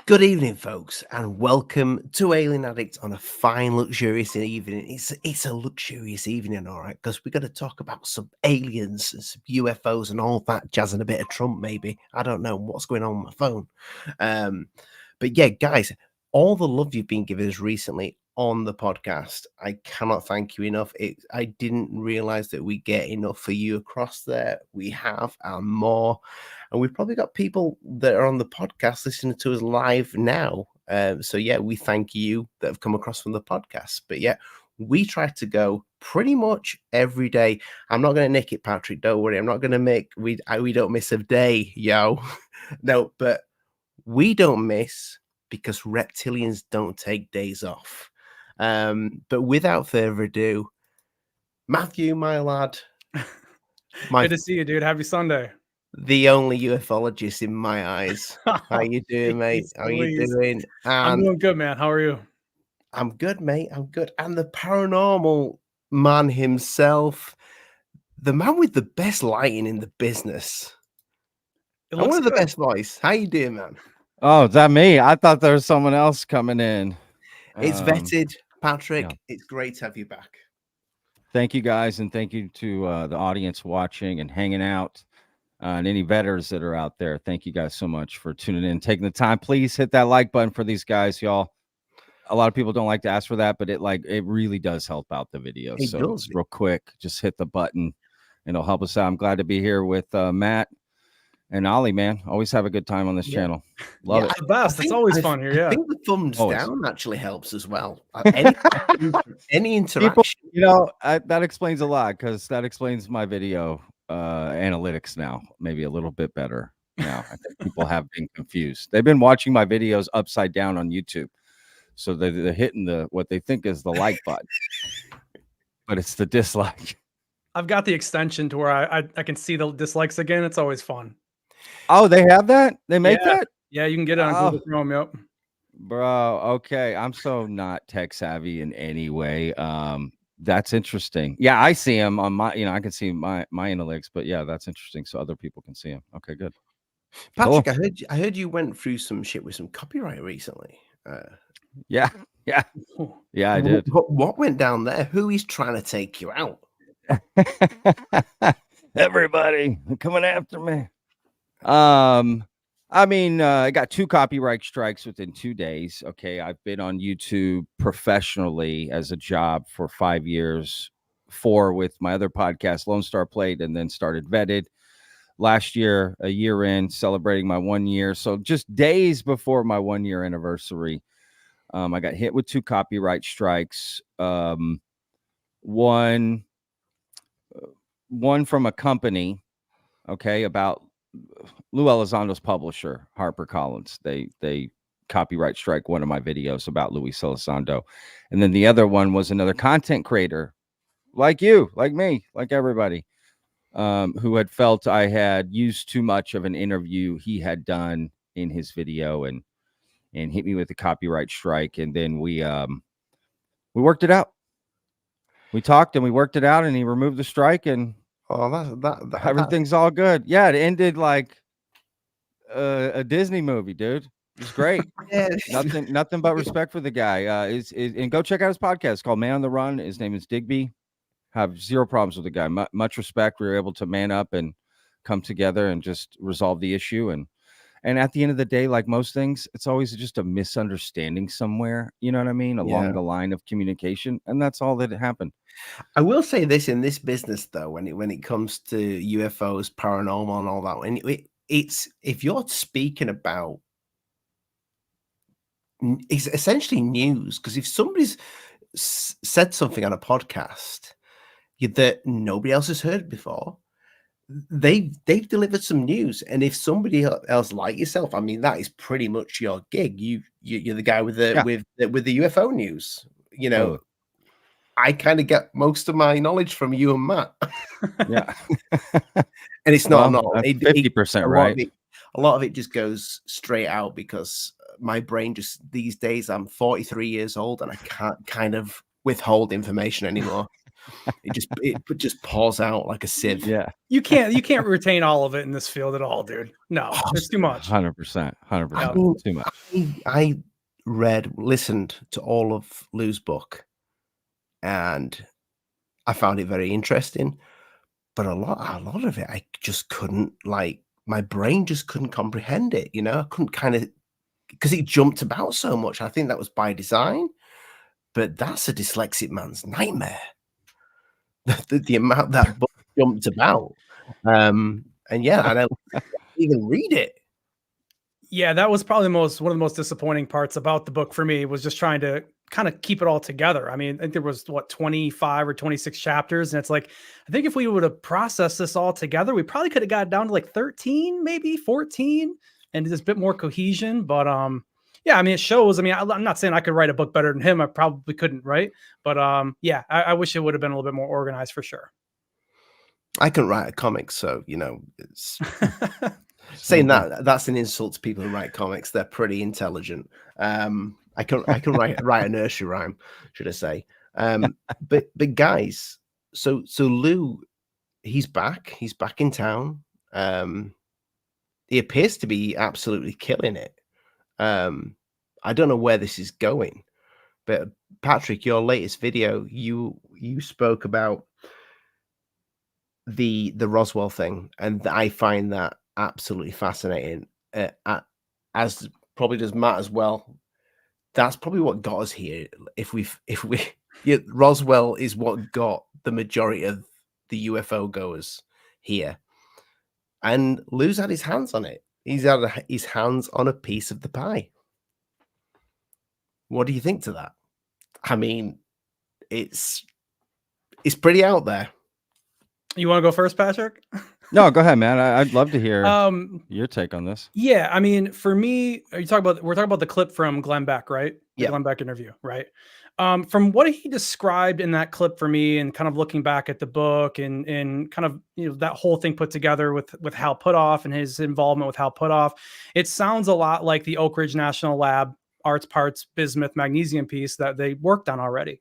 Good evening, folks, and welcome to Alien Addict on a fine, luxurious evening. It's a luxurious evening, all right, because we're going to talk about some aliens and some UFOs and all that jazz and a bit of Trump, maybe. I don't know what's going on with my phone. But yeah, guys, all the love you've been giving us recently on the podcast, I cannot thank you enough. I didn't realize that we get enough for you across there. We have and more. And we've probably got people that are on the podcast listening to us live now. So, yeah, we thank you that have come across from the podcast. But, yeah, we try to go pretty much every day. I'm not going to nick it, Patrick. Don't worry. I'm not going to make we don't miss a day, yo. No, but we don't miss because reptilians don't take days off. But without further ado, Matthew, my lad. Good to see you, dude. Happy Sunday. The only ufologist in my eyes. How you doing, mate? How you doing? I'm doing good, man. How are you? I'm good, mate. I'm good. And the paranormal man himself, the man with the best lighting in the business. And one of the best voice. How you doing, man? Oh, is that me? I thought there was someone else coming in. It's vetted, Patrick. Yeah. It's great to have you back. Thank you, guys, and thank you to the audience watching and hanging out. And any vetters that are out there, thank you guys so much for tuning in, taking the time. Please hit that like button for these guys, y'all. A lot of people don't like to ask for that, but it really does help out the video. So it's real quick, just hit the button and it'll help us out. I'm glad to be here with Matt and Ollie, man. Always have a good time on this channel. Love it. The best. It's always fun here. Yeah. I think the thumbs down actually helps as well. Any interaction. People, that explains a lot, because that explains my video analytics now, maybe a little bit better now. I think people have been confused. They've been watching my videos upside down on YouTube, so they're hitting what they think is the like button, but it's the dislike. I've got the extension to where I can see the dislikes again. It's always fun. Oh, they have that? They make that? Yeah, you can get it on Google Chrome. Yep. Bro, okay. I'm so not tech savvy in any way. That's interesting. Yeah, I see him on my, I can see my analytics, but yeah, that's interesting. So other people can see him. Okay, good. Patrick, cool. I heard you went through some shit with some copyright recently. Yeah, I did. What went down there? Who is trying to take you out? Everybody coming after me. I got 2 copyright strikes within 2 days. Okay. I've been on YouTube professionally as a job for 5 years, 4 with my other podcast, Lone Star Plate, and then started Vetted last year, a year in, celebrating my 1 year. So just days before my 1 year anniversary, I got hit with 2 copyright strikes. One from a company, okay, about Lou Elizondo's publisher, HarperCollins. They copyright strike one of my videos about Luis Elizondo. And then the other one was another content creator like you, like me, like everybody, who had felt I had used too much of an interview he had done in his video and hit me with a copyright strike. And then we worked it out. We talked and we worked it out, and he removed the strike, and everything's all good. Yeah, it ended like a Disney movie, dude. It's great. Nothing but respect for the guy. And go check out his podcast. It's called Man on the Run. His name is Digby. Have zero problems with the guy. Much respect. We were able to man up and come together and just resolve the issue. And And at the end of the day, like most things, it's always just a misunderstanding somewhere, you know what I mean, along Yeah. the line of communication, and that's all that happened. I will say this in this business though, when it comes to UFOs, paranormal, and all that, and it's if you're speaking about it's essentially news, because if somebody's said something on a podcast that nobody else has heard before, they've delivered some news. And if somebody else like yourself, I mean, that is pretty much your gig. You're the guy with the Yeah. with the UFO news. You know, Totally. I kind of get most of my knowledge from you and Matt. Yeah. And it's not Well, that's it, 50%, right? A lot of it just goes straight out because my brain just these days, I'm 43 years old and I can't kind of withhold information anymore. It just pours out like a sieve. Yeah. You can't retain all of it in this field at all, dude. No, it's too much. 100%. 100%. I mean, Too much. I listened to all of Lou's book, and I found it very interesting. But a lot of it, I just couldn't, like, my brain just couldn't comprehend it. You know, I couldn't kind of, because it jumped about so much. I think that was by design, but that's a dyslexic man's nightmare. The amount that book jumped about, and yeah, I don't even read it. Yeah, that was probably one of the most disappointing parts about the book for me, was just trying to kind of keep it all together. I mean, I think there was 25 or 26 chapters, and it's like, I think if we would have processed this all together, we probably could have got down to like 13, maybe 14, and there's a bit more cohesion. But yeah, I mean, it shows. I mean, I'm not saying I could write a book better than him. I probably couldn't, right? But yeah, I wish it would have been a little bit more organized for sure. I couldn't write a comic, so you know, it's saying that's an insult to people who write comics. They're pretty intelligent. I can write a nursery rhyme, should I say? But guys, so Lou, he's back. He's back in town. He appears to be absolutely killing it. I don't know where this is going, but Patrick, your latest video, you spoke about the Roswell thing, and I find that absolutely fascinating. As probably does Matt as well. That's probably what got us here. Yeah, Roswell is what got the majority of the UFO goers here, and Lou's had his hands on it. He's had his hands on a piece of the pie. What do you think to that? I mean, it's pretty out there. You want to go first, Patrick? No, go ahead, man. I'd love to hear your take on this. Yeah, I mean, for me, we're talking about the clip from Glenn Beck, right? The Yeah. Glenn Beck interview, right? From what he described in that clip for me, and kind of looking back at the book and kind of, you know, that whole thing put together with Hal Puthoff and his involvement with Hal Puthoff, it sounds a lot like the Oak Ridge National Lab arts parts bismuth magnesium piece that they worked on already.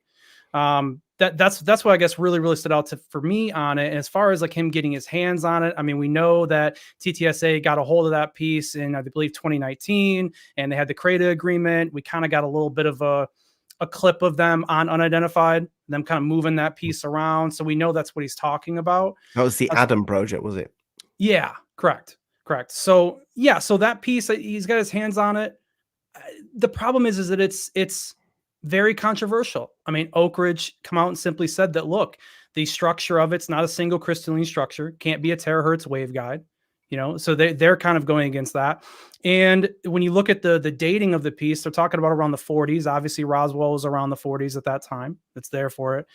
That's what I guess really stood out for me on it. And as far as like him getting his hands on it, I mean, we know that TTSA got a hold of that piece in, I believe, 2019, and they had the CRADA agreement. We kind of got a little bit of a clip of them on Unidentified, them kind of moving that piece around. So we know that's what he's talking about. That was the Adam project, was it? Yeah, correct. So yeah, so that piece, he's got his hands on it. The problem is that it's very controversial. I mean, Oak Ridge come out and simply said that, look, the structure of it's not a single crystalline structure, can't be a terahertz waveguide, you know, so they're kind of going against that. And when you look at the dating of the piece, they're talking about around the 40s. Obviously, Roswell was around the 40s at that time. It's there for it.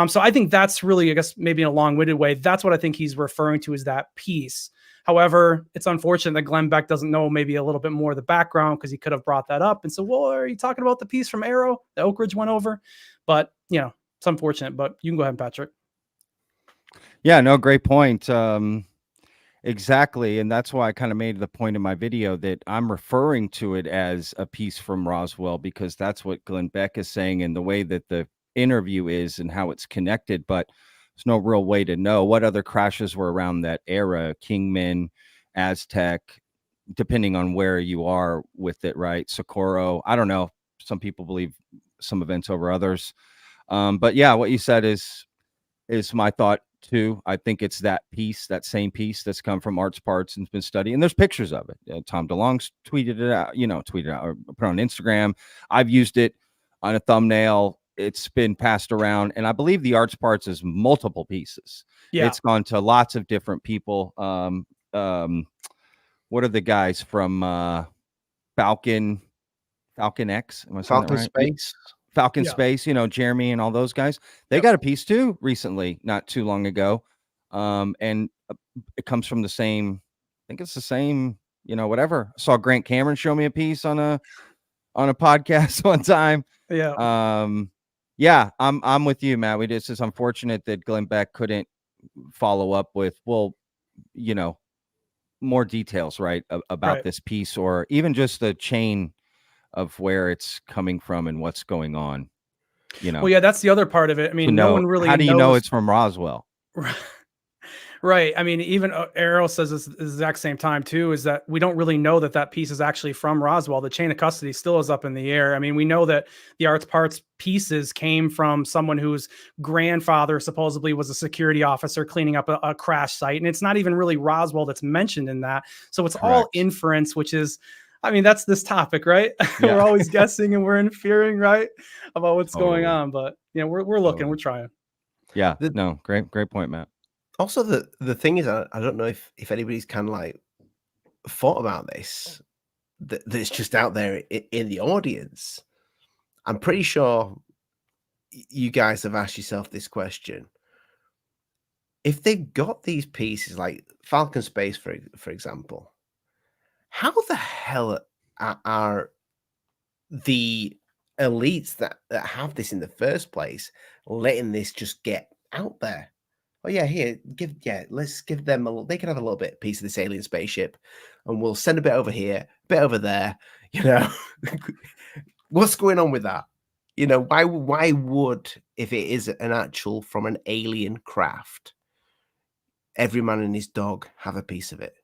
So I think that's really, I guess, maybe in a long-winded way, that's what I think he's referring to as that piece. However, it's unfortunate that Glenn Beck doesn't know maybe a little bit more of the background, because he could have brought that up and said, well, are you talking about the piece from Arrow that Oak Ridge went over? But, you know, it's unfortunate, but you can go ahead, Patrick. Yeah, no, great point. Exactly. And that's why I kind of made the point in my video that I'm referring to it as a piece from Roswell, because that's what Glenn Beck is saying, and the way that the interview is and how it's connected. But there's no real way to know what other crashes were around that era. Kingman, Aztec, depending on where you are with it, right? Socorro. I don't know. Some people believe some events over others. But yeah, what you said is is my thought too. I think it's that piece, that same piece that's come from Art's Parts and been studied. And there's pictures of it. Tom DeLonge's tweeted it out, or put on Instagram. I've used it on a thumbnail. It's been passed around. And I believe the Art's Parts is multiple pieces. Yeah. It's gone to lots of different people. What are the guys from Falcon X? Am I saying that Falcon right? Space. Falcon Yeah. Space, Jeremy and all those guys. They Yep. got a piece too recently, not too long ago. And it comes from the same, I think it's the same, whatever. I saw Grant Cameron show me a piece on a podcast one time. Yeah. Yeah, I'm with you, Matt. It's just unfortunate that Glenn Beck couldn't follow up with, more details, right, about Right. this piece, or even just the chain of where it's coming from and what's going on. Well, yeah, that's the other part of it. I mean, no one really how do you know knows. it's from Roswell? Right. I mean, even Arrow says this at the exact same time too, is that we don't really know that that piece is actually from Roswell. The chain of custody still is up in the air. I mean, we know that the Art's Parts pieces came from someone whose grandfather supposedly was a security officer cleaning up a crash site. And it's not even really Roswell that's mentioned in that. So it's all Correct. inference, which is, I mean, that's this topic, right? Yeah. We're always guessing and we're inferring, right, about what's going Totally. on. But we're looking, we're trying. Yeah. The- No, great point, Matt. Also, the thing is, I don't know if anybody's kind of like thought about this. That's just out there in the audience. I'm pretty sure you guys have asked yourself this question. If they've got these pieces like Falcon Space, for example, how the hell are the elites that have this in the first place letting this just get out there? Oh yeah, let's give them they can have a little bit piece of this alien spaceship, and we'll send a bit over here, a bit over there. What's going on with that? Why would, if it is an actual from an alien craft, every man and his dog have a piece of it?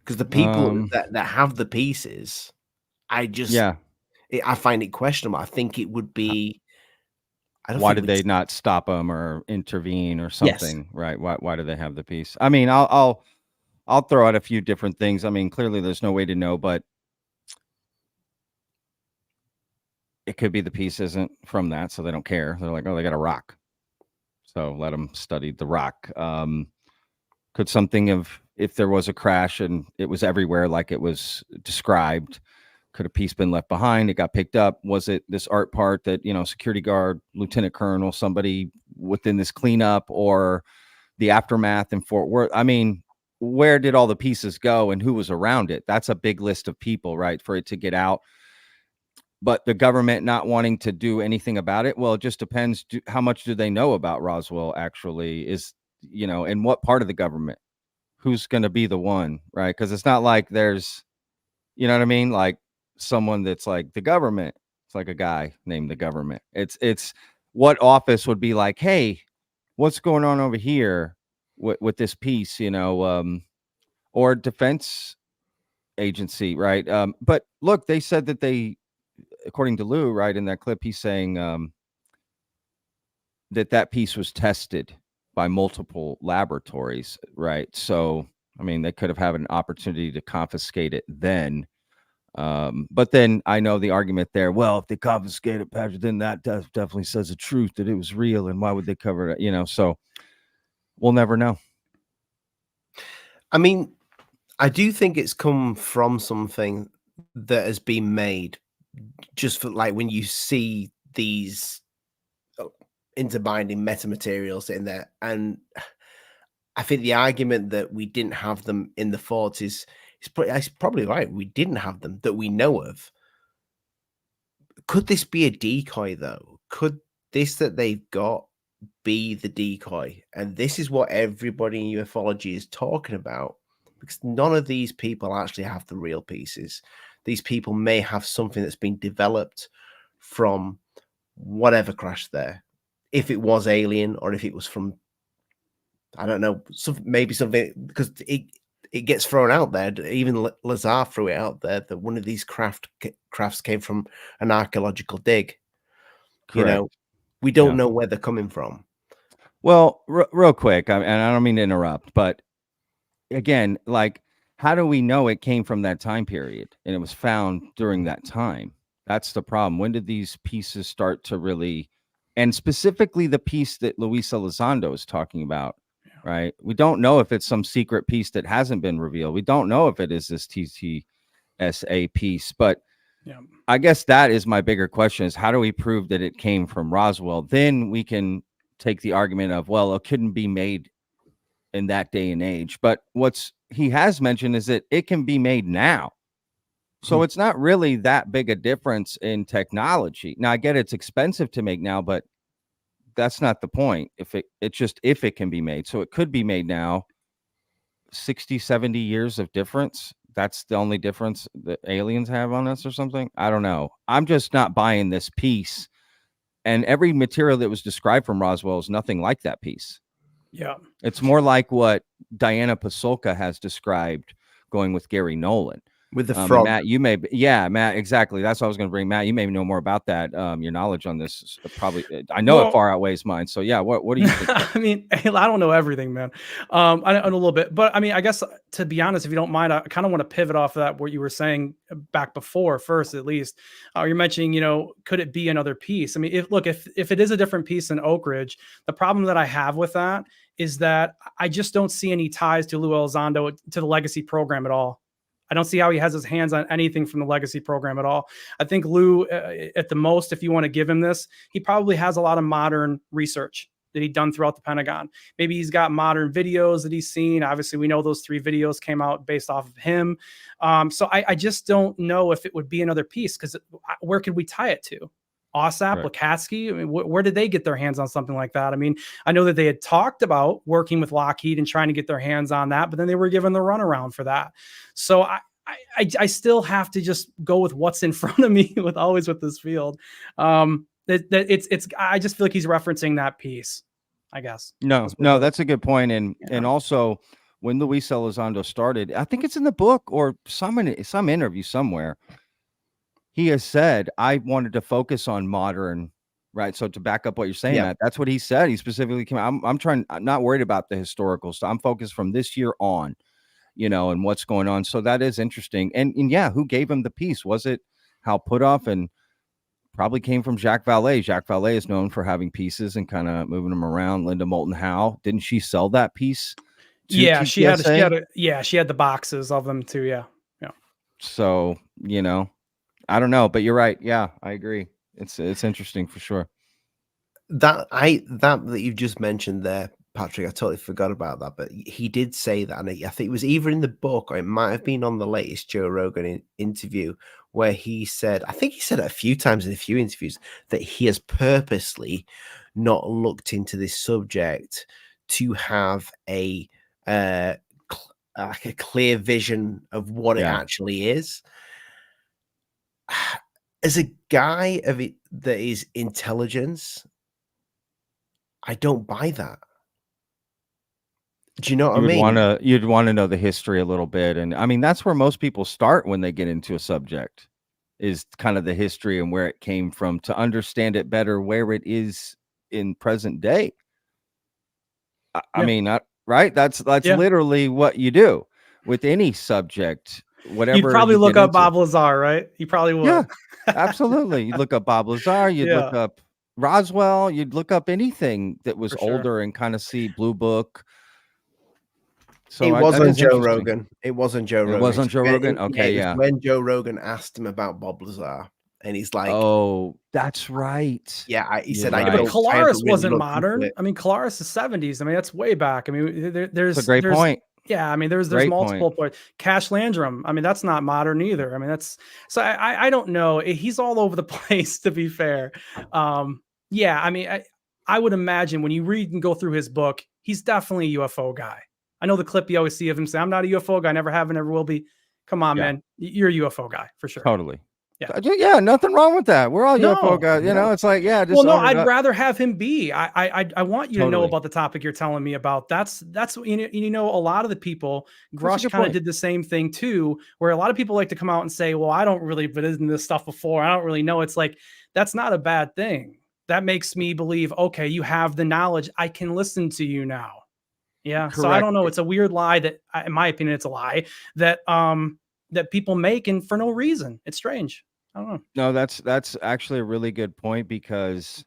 Because the people that have the pieces, I find it questionable. I think it would be. Why did they not stop them or intervene or something? Yes. Right? Why do they have the piece? I mean, I'll throw out a few different things. I mean, clearly there's no way to know, but it could be the piece isn't from that, so they don't care. They're like, oh, they got a rock, so let them study the rock. Could something if there was a crash and it was everywhere like it was described, could a piece been left behind? It got picked up. Was it this Art Part that, security guard, lieutenant colonel, somebody within this cleanup, or the aftermath in Fort Worth? I mean, where did all the pieces go and who was around it? That's a big list of people, right, for it to get out. But the government not wanting to do anything about it, well, it just depends. How much do they know about Roswell actually is, in what part of the government? Who's going to be the one, right? Because it's not like there's, you know what I mean? Like someone that's like the government. It's like a guy named the government. It's what office would be like, hey, what's going on over here with this piece, or defense agency, right? But look, they said that they, according to Lou, right, in that clip, he's saying that piece was tested by multiple laboratories, right? So, I mean, they could have had an opportunity to confiscate it then. But then I know the argument there. Well, if they confiscate it, Patrick, then that definitely says the truth that it was real, and why would they cover it? So we'll never know. I mean, I do think it's come from something that has been made, just for like when you see these interbinding metamaterials in there, and I think the argument that we didn't have them in the forts is probably right. We didn't have them that we know of. Could this be a decoy, though? Could this that they've got be the decoy? And this is what everybody in ufology is talking about, because none of these people actually have the real pieces. These people may have something that's been developed from whatever crashed there. If it was alien, or if it was from, I don't know, maybe something, because it gets thrown out there. Even Lazar threw it out there that one of these crafts came from an archaeological dig. Correct. We don't Yeah. know where they're coming from. Well, real quick, and I don't mean to interrupt, but again, like, how do we know it came from that time period and it was found during that time? That's the problem. When did these pieces start to really, and specifically the piece that Luis Elizondo is talking about, right? We don't know if it's some secret piece that hasn't been revealed. We don't know if it is this TTSA piece, but Yeah. I guess that is my bigger question: is how do we prove that it came from Roswell? Then we can take the argument of, well, it couldn't be made in that day and age. But what's he has mentioned is that it can be made now. So it's not really that big a difference in technology. Now I get it's expensive to make now, but that's not the point. If it can be made. So it could be made now. 60, 70 years of difference. That's the only difference that aliens have on us or something. I don't know. I'm just not buying this piece. And every material that was described from Roswell is nothing like that piece. Yeah. It's more like what Diana Pasulka has described going with Gary Nolan. With the frog. Matt, Matt, exactly. That's what I was going to bring. Matt, you may know more about that. Your knowledge on this is probably, I know it far outweighs mine. So yeah, what do you think? I mean, I don't know everything, man. I know a little bit, but I mean, I guess to be honest, if you don't mind, I kind of want to pivot off of that, what you were saying back before first, at least. You're mentioning, could it be another piece? I mean, if it is a different piece in Oak Ridge, the problem that I have with that is that I just don't see any ties to Lou Elizondo to the legacy program at all. I don't see how he has his hands on anything from the legacy program at all. I think Lou, at the most, if you want to give him this, he probably has a lot of modern research that he'd done throughout the Pentagon. Maybe he's got modern videos that he's seen. Obviously, we know those 3 videos came out based off of him. So I just don't know if it would be another piece, because where could we tie it to? OSAP, Right. Lukatsky, I mean, where did they get their hands on something like that? I mean, I know that they had talked about working with Lockheed and trying to get their hands on that, but then they were given the runaround for that. So I still have to just go with what's in front of me with this field. I just feel like he's referencing that piece, I guess. No, that's a good point. And also, when Luis Elizondo started, I think it's in the book or some interview somewhere, he has said, I wanted to focus on modern, right? So to back up what you're saying, Matt, that's what he said. He specifically came out. I'm not worried about the historical stuff. I'm focused from this year on, and what's going on. So that is interesting. And yeah, who gave him the piece? Was it Hal Puthoff? And probably came from Jacques Vallée. Jacques Vallée is known for having pieces and kind of moving them around. Linda Moulton Howe, didn't she sell that piece? Yeah, she had the boxes of them too. Yeah. So, I don't know, but you're right. Yeah, I agree. It's interesting for sure. That you've just mentioned there, Patrick, I totally forgot about that, but he did say that, and I think it was either in the book or it might have been on the latest Joe Rogan interview, where he said, I think he said it a few times in a few interviews, that he has purposely not looked into this subject to have a clear vision of what it actually is. As a guy of it that is intelligence, I don't buy that. Do you know what I mean? You'd want to know the history a little bit. And I mean, that's where most people start when they get into a subject, is kind of the history and where it came from, to understand it better, where it is in present day. I mean, right? That's literally what you do with any subject, whatever. You'd probably look up Bob Lazar, right? You probably would. Yeah, absolutely. You'd look up Bob Lazar. You'd look up Roswell. You'd look up anything that was older and kind of see Blue Book. So it wasn't Joe Rogan. It wasn't Joe Rogan. It wasn't Joe Rogan. Okay, yeah. When Joe Rogan asked him about Bob Lazar, and he's like, "Oh, that's right." Yeah, he said, "I don't." But Colaris wasn't modern. I mean, Colaris is 70s. I mean, that's way back. I mean, there's a great point. Yeah, I mean, there's multiple points. Cash Landrum. I mean, that's not modern either. I mean, that's so. I don't know. He's all over the place, to be fair. Yeah, I mean, I would imagine when you read and go through his book, he's definitely a UFO guy. I know the clip you always see of him say, "I'm not a UFO guy, never have and never will be." Come on, man. You're a UFO guy for sure. Totally. Yeah, nothing wrong with that. We're all UFO guys. You know, it's like, just I'd rather have him be. I want you to know about the topic you're telling me about. That's a lot of the people, Grush kind of did the same thing too, where a lot of people like to come out and say, well, I don't really been in this stuff before. I don't really know. It's like, that's not a bad thing. that makes me believe, okay, you have the knowledge. I can listen to you now. Yeah. So I Correct. don't know. It's a weird lie that, in my opinion, it's a lie that that people make and for no reason. It's strange. I don't know. No, that's actually a really good point, because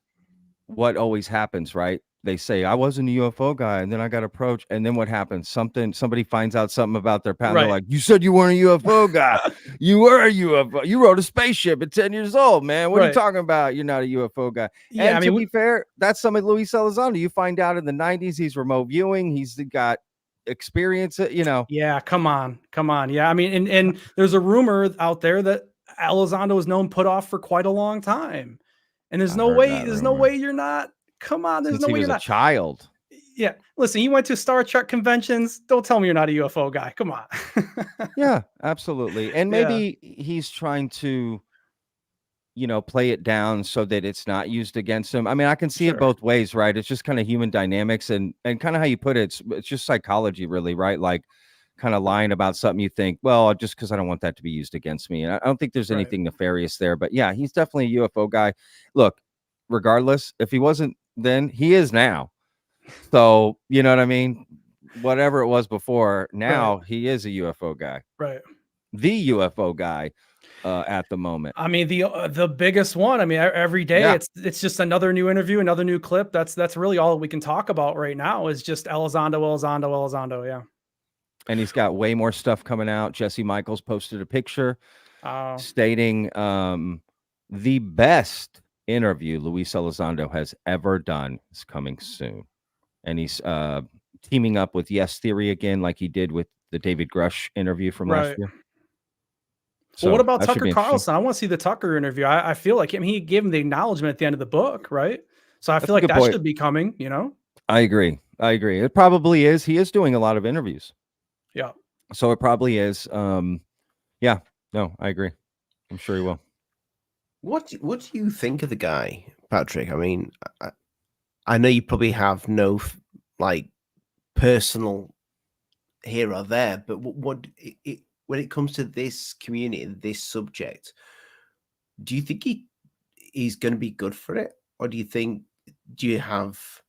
what always happens, right? They say I wasn't a UFO guy, and then I got approached, and then what happens? Somebody finds out something about their past. They're Right. like, "You said you weren't a UFO guy. You were a UFO. You rode a spaceship at 10 years old, man. What are you Right. talking about? You're not a UFO guy." Yeah. And I to mean, be fair, that's some of Luis Elizondo. You find out in the 90s he's remote viewing. He's got experience. yeah. Come on. Come on. Yeah. I mean, and there's a rumor out there that Elizondo is known put off for quite a long time. And there's I no heard way, that there's no rumor. way you're not. Come on. There's Since no he way was you're a not. child. Yeah. Listen, you went to Star Trek conventions. Don't tell me you're not a UFO guy. Come on. Yeah, absolutely. And Yeah. maybe he's trying to, play it down so that it's not used against him. I mean, I can see it Sure. both ways, right? It's just kind of human dynamics and kind of how you put it. It's just psychology, really, right? Like kind of lying about something you think, well, just because I don't want that to be used against me. And I don't think there's Right. anything nefarious there. But yeah, he's definitely a UFO guy. Look, regardless, if he wasn't then, he is now. So, you know what I mean? Whatever it was before, now he is a UFO guy. Right. The UFO guy at the moment. I mean, the biggest one. I mean, every day Yeah. it's just another new interview, another new clip. That's really all we can talk about right now is just Elizondo. Yeah. And he's got way more stuff coming out. Jesse Michaels posted a picture stating the best interview Luis Elizondo has ever done is coming soon. And he's teaming up with Yes Theory again, like he did with the David Grush interview from last year. So what about that should Tucker be Carlson? I want to see the Tucker interview. I feel like he gave him the acknowledgement at the end of the book, right? So I That's feel a like good that point. should be coming, I agree. It probably is. He is doing a lot of interviews. Yeah. So it probably is. Yeah. No, I agree. I'm sure he will. What do you think of the guy, Patrick? I mean, I know you probably have no like personal here or there, but when it comes to this community and this subject, do you think he's going to be good for it, or do you have?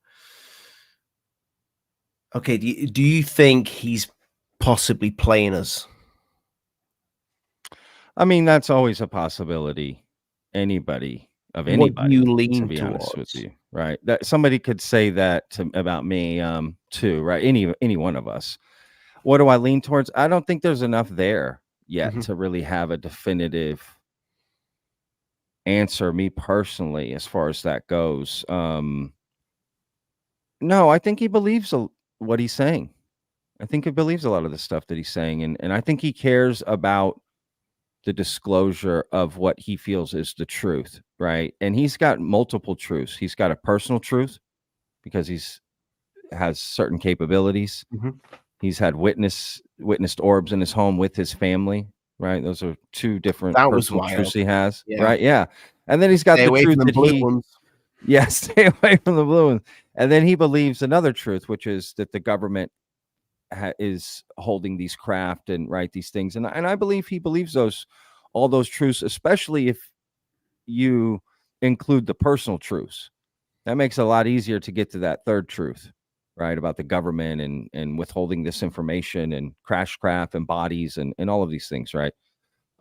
Okay, do you think he's possibly playing us? I mean, that's always a possibility. Anybody, What do anybody, you to lean be honest with towards? you, right? That somebody could say that about me, too, right? Any one of us. What do I lean towards? I don't think there's enough there yet to really have a definitive answer, me personally, as far as that goes. No, I think he believes what he's saying. I think he believes a lot of the stuff that he's saying, and I think he cares about the disclosure of what he feels is the truth, right? And he's got multiple truths. He's got a personal truth because has certain capabilities. He's had witnessed orbs in his home with his family, right? Those are two different personal truths he has, right? Yeah. And then he's got the truth that blue ones. Yeah, stay away from the blue ones. And then he believes another truth, which is that the government is holding these craft and these things. And I believe he believes all those truths, especially if you include the personal truths. That makes it a lot easier to get to that third truth, right? About the government and withholding this information and crash craft and bodies and all of these things, right?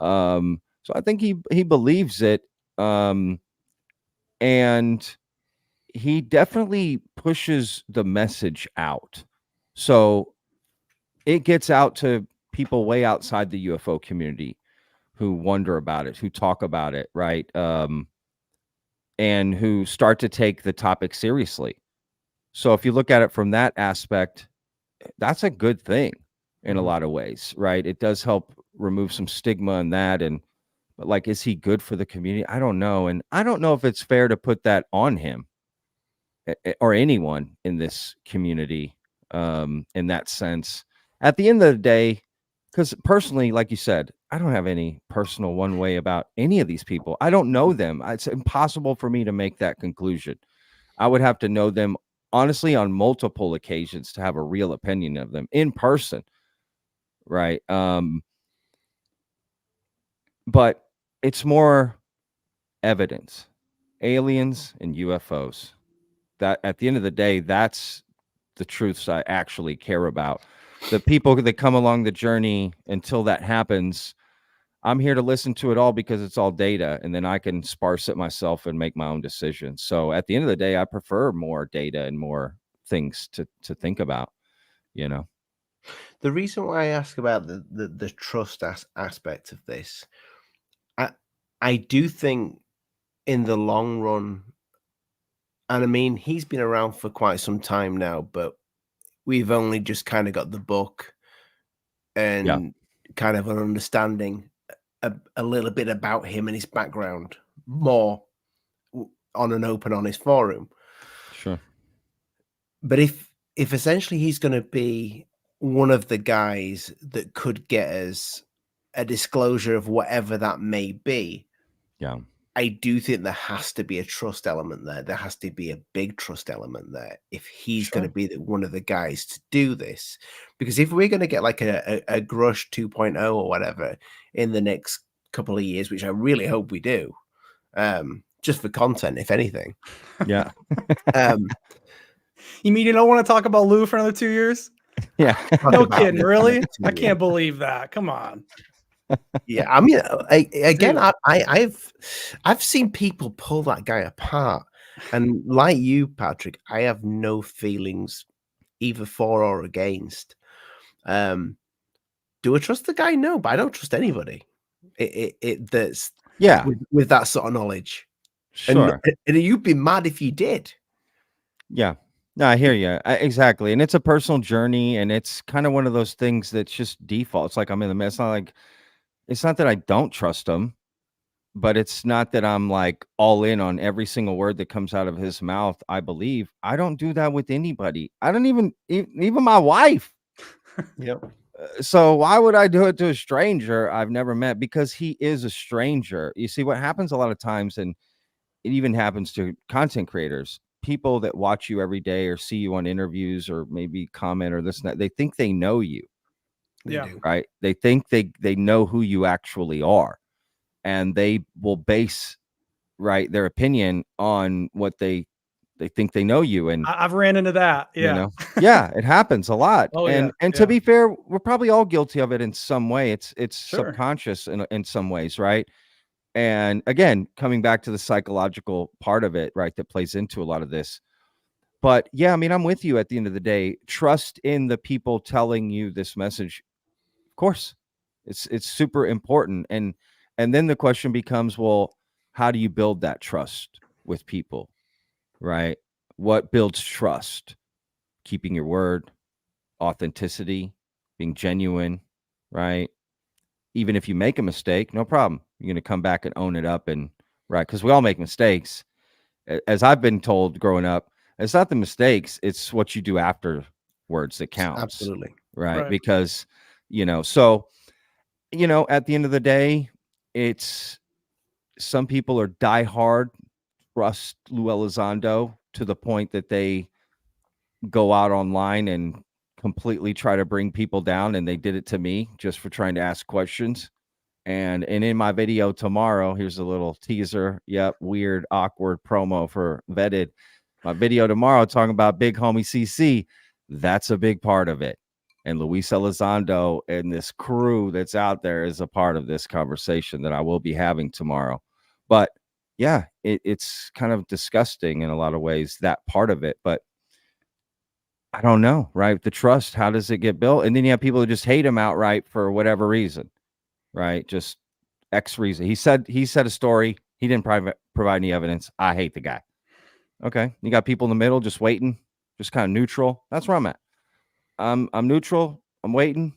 So I think he believes it. And he definitely pushes the message out. So it gets out to people way outside the UFO community who wonder about it, who talk about it, right? And who start to take the topic seriously. So if you look at it from that aspect, that's a good thing in a lot of ways, right? It does help remove some stigma in that. But like, is he good for the community? I don't know. And I don't know if it's fair to put that on him or anyone in this community in that sense. At the end of the day, because personally, like you said, I don't have any personal one way about any of these people. I don't know them. It's impossible for me to make that conclusion. I would have to know them honestly on multiple occasions to have a real opinion of them in person. Right. But it's more evidence. aliens and UFOs. That at the end of the day, that's the truths I actually care about. The people that come along the journey until that happens, I'm here to listen to it all because it's all data, and then I can sparse it myself and make my own decisions. So at the end of the day, I prefer more data and more things to think about, you know. The reason why I ask about the trust aspect of this, I do think in the long run, and I mean, he's been around for quite some time now, but we've only just kind of got the book Yeah, and kind of an understanding a little bit about him and his background more on an open, honest forum. sure. But if essentially he's going to be one of the guys that could get us a disclosure of whatever that may be, Yeah, I do think there has to be a trust element there. There has to be a big trust element there if he's going to Sure. be one of the guys to do this. Because if we're going to get like a Grush 2.0 or whatever in the next couple of years, which I really hope we do, just for content, if anything. yeah, You mean you don't want to talk about Lou for another 2 years? yeah. talk No about kidding, this really? next I year. can't believe that. Come on. Yeah, I mean, again, Dude. I've seen people pull that guy apart, and like you, Patrick, I have no feelings either for or against. Do I trust the guy? No, but I don't trust anybody. That's Yeah, with that sort of knowledge, sure. and you'd be mad if you did. Yeah. No, I hear you. Exactly. And it's a personal journey, and it's kind of one of those things that's just default. It's like I'm in the mess. It's not that I don't trust him, but it's not that I'm like all in on every single word that comes out of his mouth. I believe I don't do that with anybody. I don't even my wife. Yep. So why would I do it to a stranger I've never met? Because he is a stranger. You see, what happens a lot of times, and it even happens to content creators, people that watch you every day or see you on interviews or maybe comment or this and that, they think they know you, They Yeah. do. right? They think they know who you actually are, and they will base right their opinion on what they think they know you. And I've ran into that. you Yeah. know, yeah, it happens a lot. Oh, And yeah. to be fair, we're probably all guilty of it in some way. It's Sure. subconscious in some ways, right? And again, coming back to the psychological part of it, right, that plays into a lot of this. But yeah, I mean, I'm with you at the end of the day. Trust in the people telling you this message. Of course, it's super important. And then the question becomes, well, how do you build that trust with people, right? What builds trust? Keeping your word, authenticity, being genuine, right? Even if you make a mistake, no problem. You're going to come back and own it up, and right, because we all make mistakes. As I've been told growing up, it's not the mistakes, it's what you do afterwards that counts, Absolutely. right? Right. Because, so, at the end of the day, it's some people are diehard, trust Lou Elizondo to the point that they go out online and completely try to bring people down, and they did it to me just for trying to ask questions. And in my video tomorrow, here's a little teaser. Yep, weird, awkward promo for Vetted. My video tomorrow talking about big homie CC. That's a big part of it. And Luis Elizondo and this crew that's out there is a part of this conversation that I will be having tomorrow. But yeah, it's kind of disgusting in a lot of ways, that part of it. But I don't know, right? The trust, how does it get built? And then you have people who just hate him outright for whatever reason, right? Just X reason. He said a story. He didn't provide any evidence. I hate the guy. Okay. You got people in the middle just waiting, just kind of neutral. That's where I'm at. I'm neutral. I'm waiting.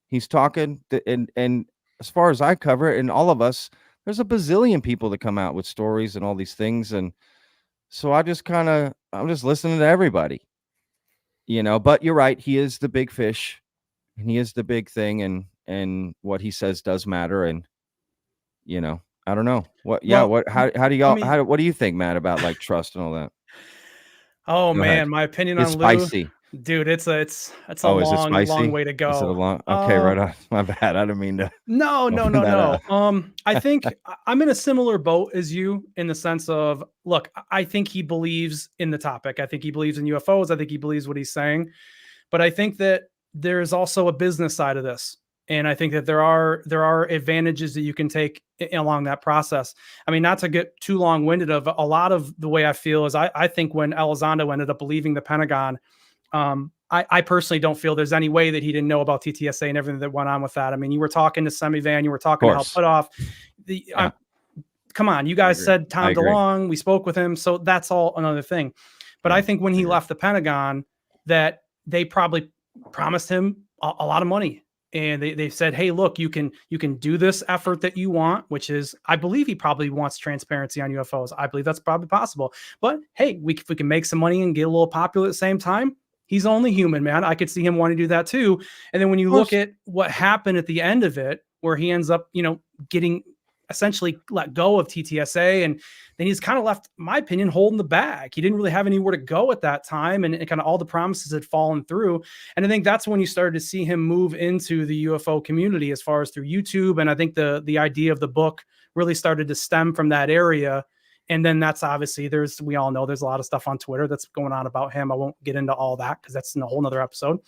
He's talking. And as far as I cover it, and all of us, there's a bazillion people that come out with stories and all these things. And so I'm just listening to everybody. But you're right. He is the big fish, and he is the big thing, and what he says does matter. And, I don't know what, yeah. Well, How do y'all, I mean, what do you think, Matt, about like trust and all that? oh Go ahead. man, my opinion It's on Lou. spicy. Dude, it's a Oh, is it long spicy? way to Is it a go. long? Okay, right on. My bad. I didn't mean to No, no, open no, that up. no. I think I'm in a similar boat as you in the sense of, look, I think he believes in the topic. I think he believes in UFOs. I think he believes what he's saying. But I think that there's also a business side of this. And I think that there are advantages that you can take along that process. I mean, not to get too long-winded, of a lot of the way I feel is I think when Elizondo ended up leaving the Pentagon, I personally don't feel there's any way that he didn't know about TTSA and everything that went on with that. I mean, you were talking to Semivan, you were talking to Hal Course. Putoff. Yeah. Come on, you I guys agree. said I Tom agree. DeLonge, we spoke with him. So that's all another thing. But Yeah, I think when I he agree. left the Pentagon, that they probably promised him a lot of money. And they said, hey, look, you can do this effort that you want, which is, I believe he probably wants transparency on UFOs. I believe that's probably possible. But hey, if we can make some money and get a little popular at the same time, he's only human, man. I could see him wanting to do that too. And then when you look at what happened at the end of it, where he ends up, getting essentially let go of TTSA, and then he's kind of left, in my opinion, holding the bag. He didn't really have anywhere to go at that time, and kind of all the promises had fallen through. And I think that's when you started to see him move into the UFO community, as far as through YouTube. And I think the idea of the book really started to stem from that area. And then that's obviously, we all know there's a lot of stuff on Twitter that's going on about him. I won't get into all that because that's in a whole nother episode.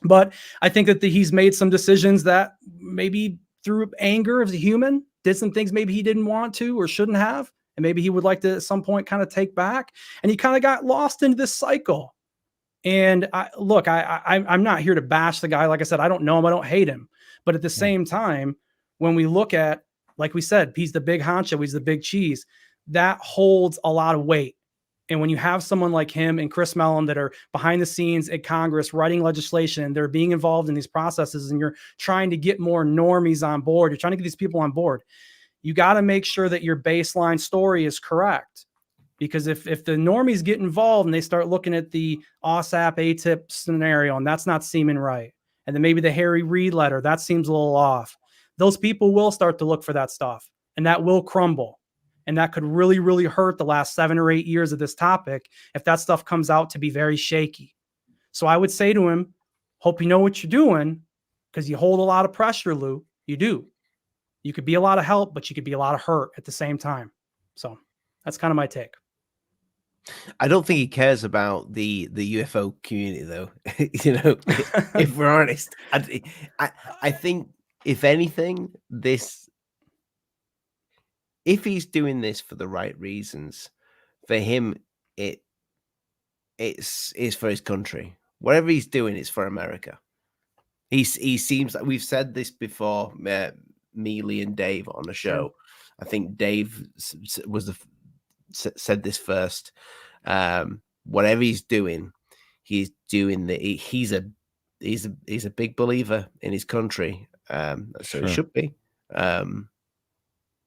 But I think that he's made some decisions that maybe through anger as a human, did some things maybe he didn't want to or shouldn't have. And maybe he would like to at some point kind of take back. And he kind of got lost into this cycle. And I'm not here to bash the guy. Like I said, I don't know him. I don't hate him. But at the same time, when we look at, like we said, he's the big honcho, he's the big cheese, that holds a lot of weight. And when you have someone like him and Chris Mellon that are behind the scenes at Congress writing legislation, and they're being involved in these processes, and you're trying to get more normies on board, you're trying to get these people on board, you got to make sure that your baseline story is correct. Because if the normies get involved and they start looking at the OSAP ATIP scenario, and that's not seeming right, and then maybe the Harry Reid letter, that seems a little off, those people will start to look for that stuff, and that will crumble. And that could really, really hurt the last 7 or 8 years of this topic if that stuff comes out to be very shaky. So I would say to him, hope you know what you're doing, because you hold a lot of pressure, Lou. You do. You could be a lot of help, but you could be a lot of hurt at the same time. So that's kind of my take. I don't think he cares about the UFO community, though. If we're honest, I think if anything, if he's doing this for the right reasons, for him, it's for his country. Whatever he's doing, it's for America. He seems like, we've said this before, Mealy and Dave on the show. Sure. I think Dave said this first. Whatever he's doing he's a big believer in his country. So sure. He should be.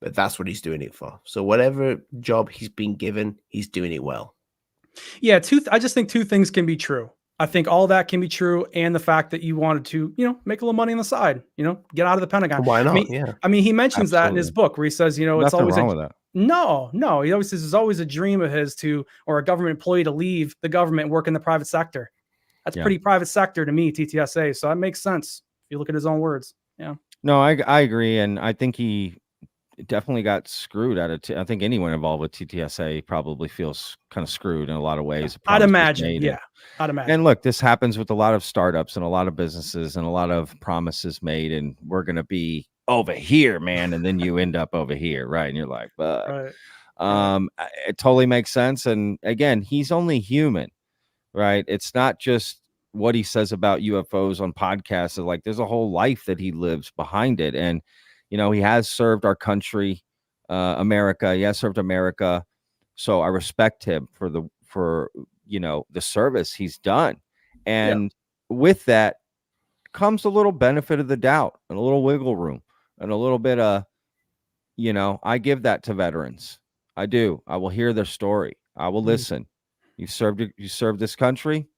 But that's what he's doing it for. So whatever job he's been given, he's doing it well. Yeah, I just think 2 things can be true. I think all that can be true, and the fact that you wanted to, make a little money on the side, get out of the Pentagon. Why not? I mean, he mentions that in his book where he says, it's always wrong with that. No. He always says it's always a dream of his or a government employee to leave the government and work in the private sector. That's pretty private sector to me, TTSA. So that makes sense if you look at his own words. Yeah. No, I agree, and I think he definitely got screwed at it. I think anyone involved with TTSA probably feels kind of screwed in a lot of ways. I'd imagine. Yeah. I'd imagine. And look, this happens with a lot of startups and a lot of businesses and a lot of promises made, and we're going to be over here, man. And then you end up over here. Right. And you're like, but it totally makes sense. And again, he's only human, right? It's not just what he says about UFOs on podcasts. Like, there's a whole life that he lives behind it. And, he has served our country, America. He has served America. So I respect him for the service he's done. And with that comes a little benefit of the doubt and a little wiggle room and a little bit of, I give that to veterans. I do. I will hear their story. I will listen. You served this country.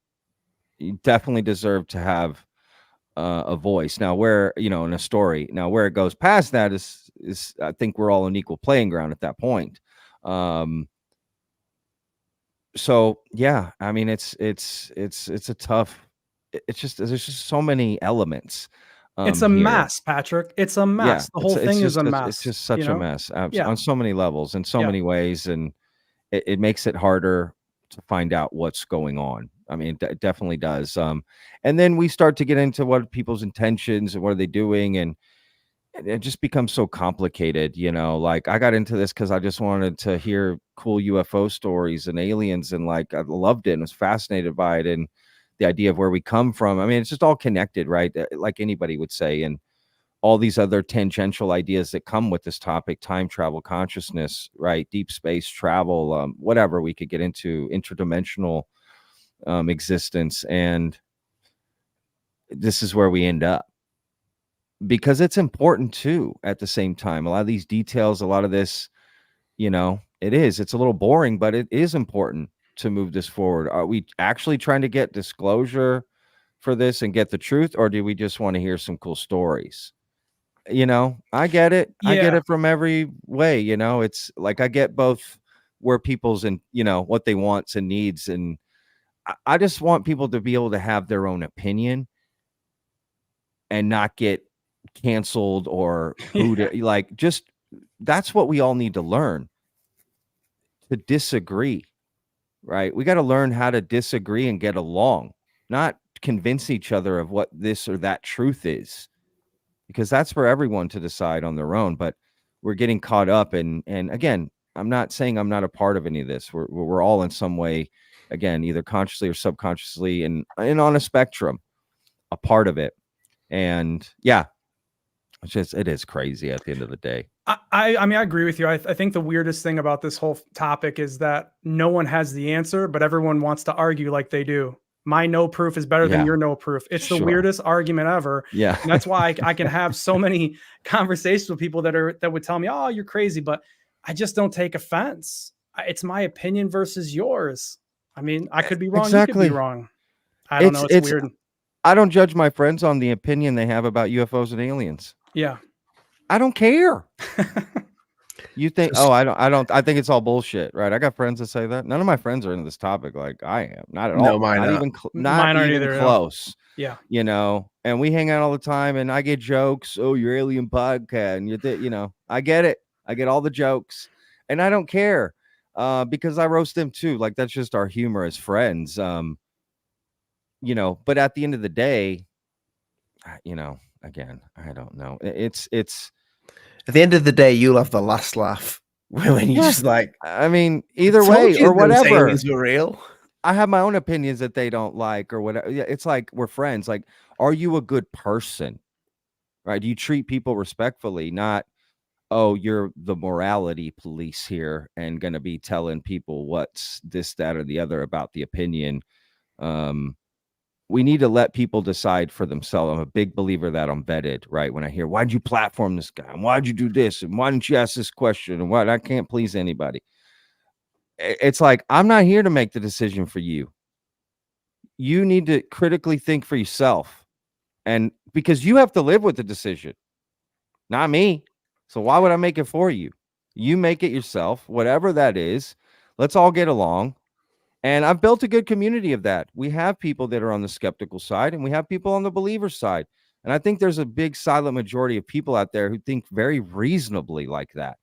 You definitely deserve to have a voice. Now, where, in a story, now where it goes past that is I think we're all on equal playing ground at that point. So yeah, I mean, it's a tough. It's just there's just so many elements It's a here. mess, Patrick. It's a Yeah, mess. The whole thing is a it's mess, just such a mess Yeah. on so many levels, in so Yeah. many ways, and it makes it harder to find out what's going on. I mean, it definitely does. And then we start to get into what people's intentions and what are they doing, and it just becomes so complicated. Like I got into this because I just wanted to hear cool UFO stories and aliens, and like I loved it and was fascinated by it, and the idea of where we come from. I mean, it's just all connected, right? Like anybody would say, and all these other tangential ideas that come with this topic: time travel, consciousness, right? Deep space travel, whatever we could get into, interdimensional existence. And this is where we end up, because it's important too. At the same time, a lot of these details, a lot of this, it's a little boring, but it is important to move this forward. Are we actually trying to get disclosure for this and get the truth, or do we just want to hear some cool stories? I get it. I get Yeah. it from every way. It's like I get both where people's and what they wants and needs, and I just want people to be able to have their own opinion and not get canceled or booed. Like, just that's what we all need to learn, to disagree, right? We got to learn how to disagree and get along, not convince each other of what this or that truth is, because that's for everyone to decide on their own. But we're getting caught up, and again, I'm not saying I'm not a part of any of this. We're all in some way, again, either consciously or subconsciously, and on a spectrum, a part of it. And yeah, it is crazy at the end of the day. I mean, I agree with you. I think the weirdest thing about this whole topic is that no one has the answer, but everyone wants to argue like they do. My no proof is better than your no proof. It's the weirdest argument ever. Yeah. And that's why I can have so many conversations with people that would tell me, oh, you're crazy, but I just don't take offense. It's my opinion versus yours. I mean, I could be wrong. Exactly. You could be wrong. I don't know. It's weird. I don't judge my friends on the opinion they have about UFOs and aliens. Yeah. I don't care. You think, I think it's all bullshit, right? I got friends that say that. None of my friends are into this topic like I am. Not at all. No, mine not aren't. even not Mine even either, close. Yeah. And we hang out all the time, and I get jokes. Oh, your alien podcast, and I get it. I get all the jokes, and I don't care because I roast them too. Like, that's just our humor as friends. But at the end of the day, again, I don't know. It's at the end of the day, you'll have the last laugh when you just like. I mean, either way or whatever. Aliens were real. I have my own opinions that they don't like or whatever. Yeah, it's like we're friends. Like, are you a good person? Right? Do you treat people respectfully? Not, oh, you're the morality police here and going to be telling people what's this, that, or the other about the opinion. We need to let people decide for themselves. I'm a big believer that I'm vetted, right? When I hear, why'd you platform this guy? And why'd you do this? And why didn't you ask this question? And what? I can't please anybody. It's like, I'm not here to make the decision for you. You need to critically think for yourself. And because you have to live with the decision, not me. So why would I make it for you? You make it yourself, whatever that is. Let's all get along. And I've built a good community of that. We have people that are on the skeptical side, and we have people on the believer side. And I think there's a big silent majority of people out there who think very reasonably like that.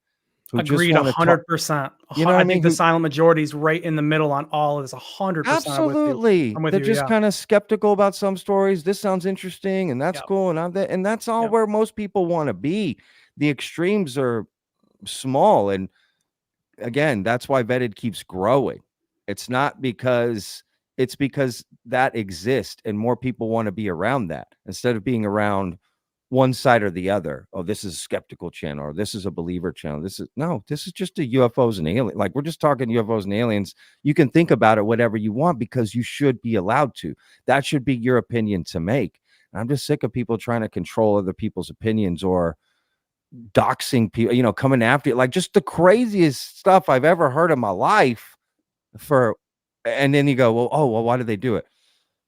Agreed, 100%. I think the silent majority is right in the middle on all of this. 100%. Absolutely. I'm with They're you, just kind of skeptical about some stories. This sounds interesting, and that's cool, and that's all where most people want to be. The extremes are small, and again, that's why Vetted keeps growing. It's because that exists, and more people want to be around that instead of being around one side or the other. Oh, this is a skeptical channel, or this is a believer channel. This is just a UFOs and aliens. Like, we're just talking UFOs and aliens. You can think about it whatever you want, because you should be allowed to. That should be your opinion to make. And I'm just sick of people trying to control other people's opinions or doxing people, coming after you. Like, just the craziest stuff I've ever heard in my life. And then you go, well, why did they do it?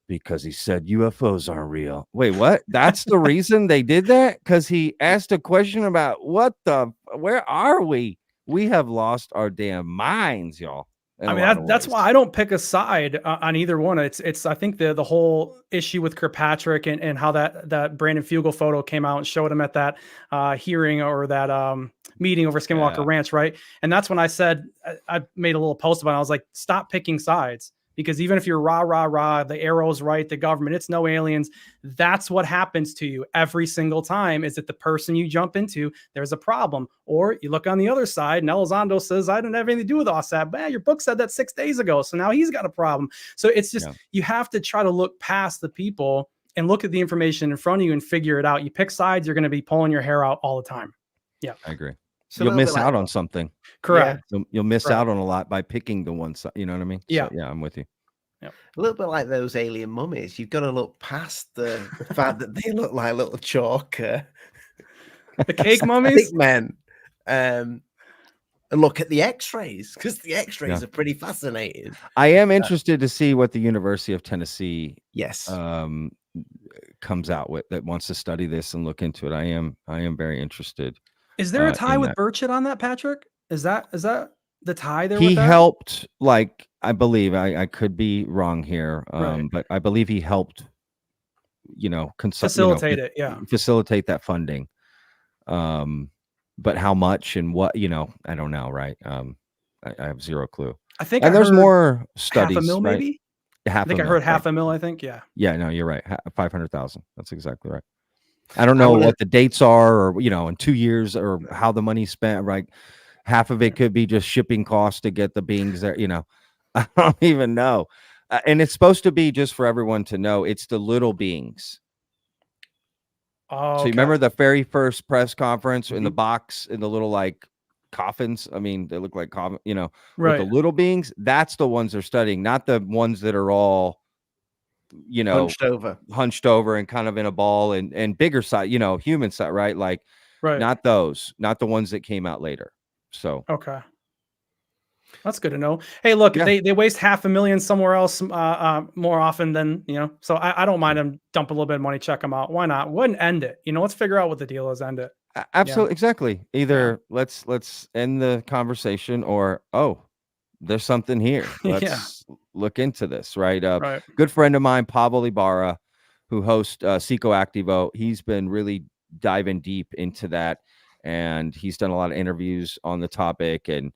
Because he said UFOs aren't real. Wait, what? That's the reason they did that? Because he asked a question about where are we? We have lost our damn minds, y'all. I mean, that's why I don't pick a side on either one. It's I think the whole issue with Kirkpatrick and how that Brandon Fugel photo came out and showed him at that hearing or that meeting over Skinwalker Ranch, right? And that's when I said I made a little post about it. I was like, stop picking sides. Because even if you're rah, the arrow's right, the government, it's no aliens. That's what happens to you every single time, is that the person you jump into, there's a problem. Or you look on the other side and Elizondo says, I didn't have anything to do with OSAP. Man, your book said that 6 days ago. So now he's got a problem. So it's just, you have to try to look past the people and look at the information in front of you and figure it out. You pick sides, you're going to be pulling your hair out all the time. Yeah. I agree. So you'll miss out on something. Correct. Yeah. You'll miss out on a lot by picking the one side. You know what I mean? Yeah. So, yeah, I'm with you. Yep. A little bit like those alien mummies. You've got to look past the fact that they look like little chalk. The cake mummies? Men. And look at the x-rays, because the x-rays are pretty fascinating. I am interested to see what the University of Tennessee comes out with, that wants to study this and look into it. I am very interested. Is there a tie with Burchett on that, Patrick? Is that the tie there? He helped, like, I believe, I could be wrong here, but I believe he helped, facilitate that funding. But how much and what, I don't know, right? I have zero clue. I think, and there's more studies, $500,000 right? maybe. I think I heard $500,000. I think, yeah, no, you're right. 500,000. That's exactly right. I don't know what the dates are, or in 2 years, or how the money's spent. Right, half of it could be just shipping costs to get the beings there. I don't even know. And it's supposed to be, just for everyone to know, it's the little beings. Oh, so you remember the very first press conference in the box, in the little like coffins? I mean, they look like coffins, with the little beings. That's the ones they're studying, not the ones that are all, hunched over and kind of in a ball and bigger size, human size, right? Like, not those, not the ones that came out later. So, okay. That's good to know. Hey, look, they waste $500,000 somewhere else more often than, so I don't mind them dump a little bit of money, check them out. Why not? Wouldn't end it. Let's figure out what the deal is, end it. Absolutely. Exactly. Either let's end the conversation, or, there's something here. Let's look into this. Right. Good friend of mine, Pablo Ibarra, who hosts Seco Activo. He's been really diving deep into that, and he's done a lot of interviews on the topic, and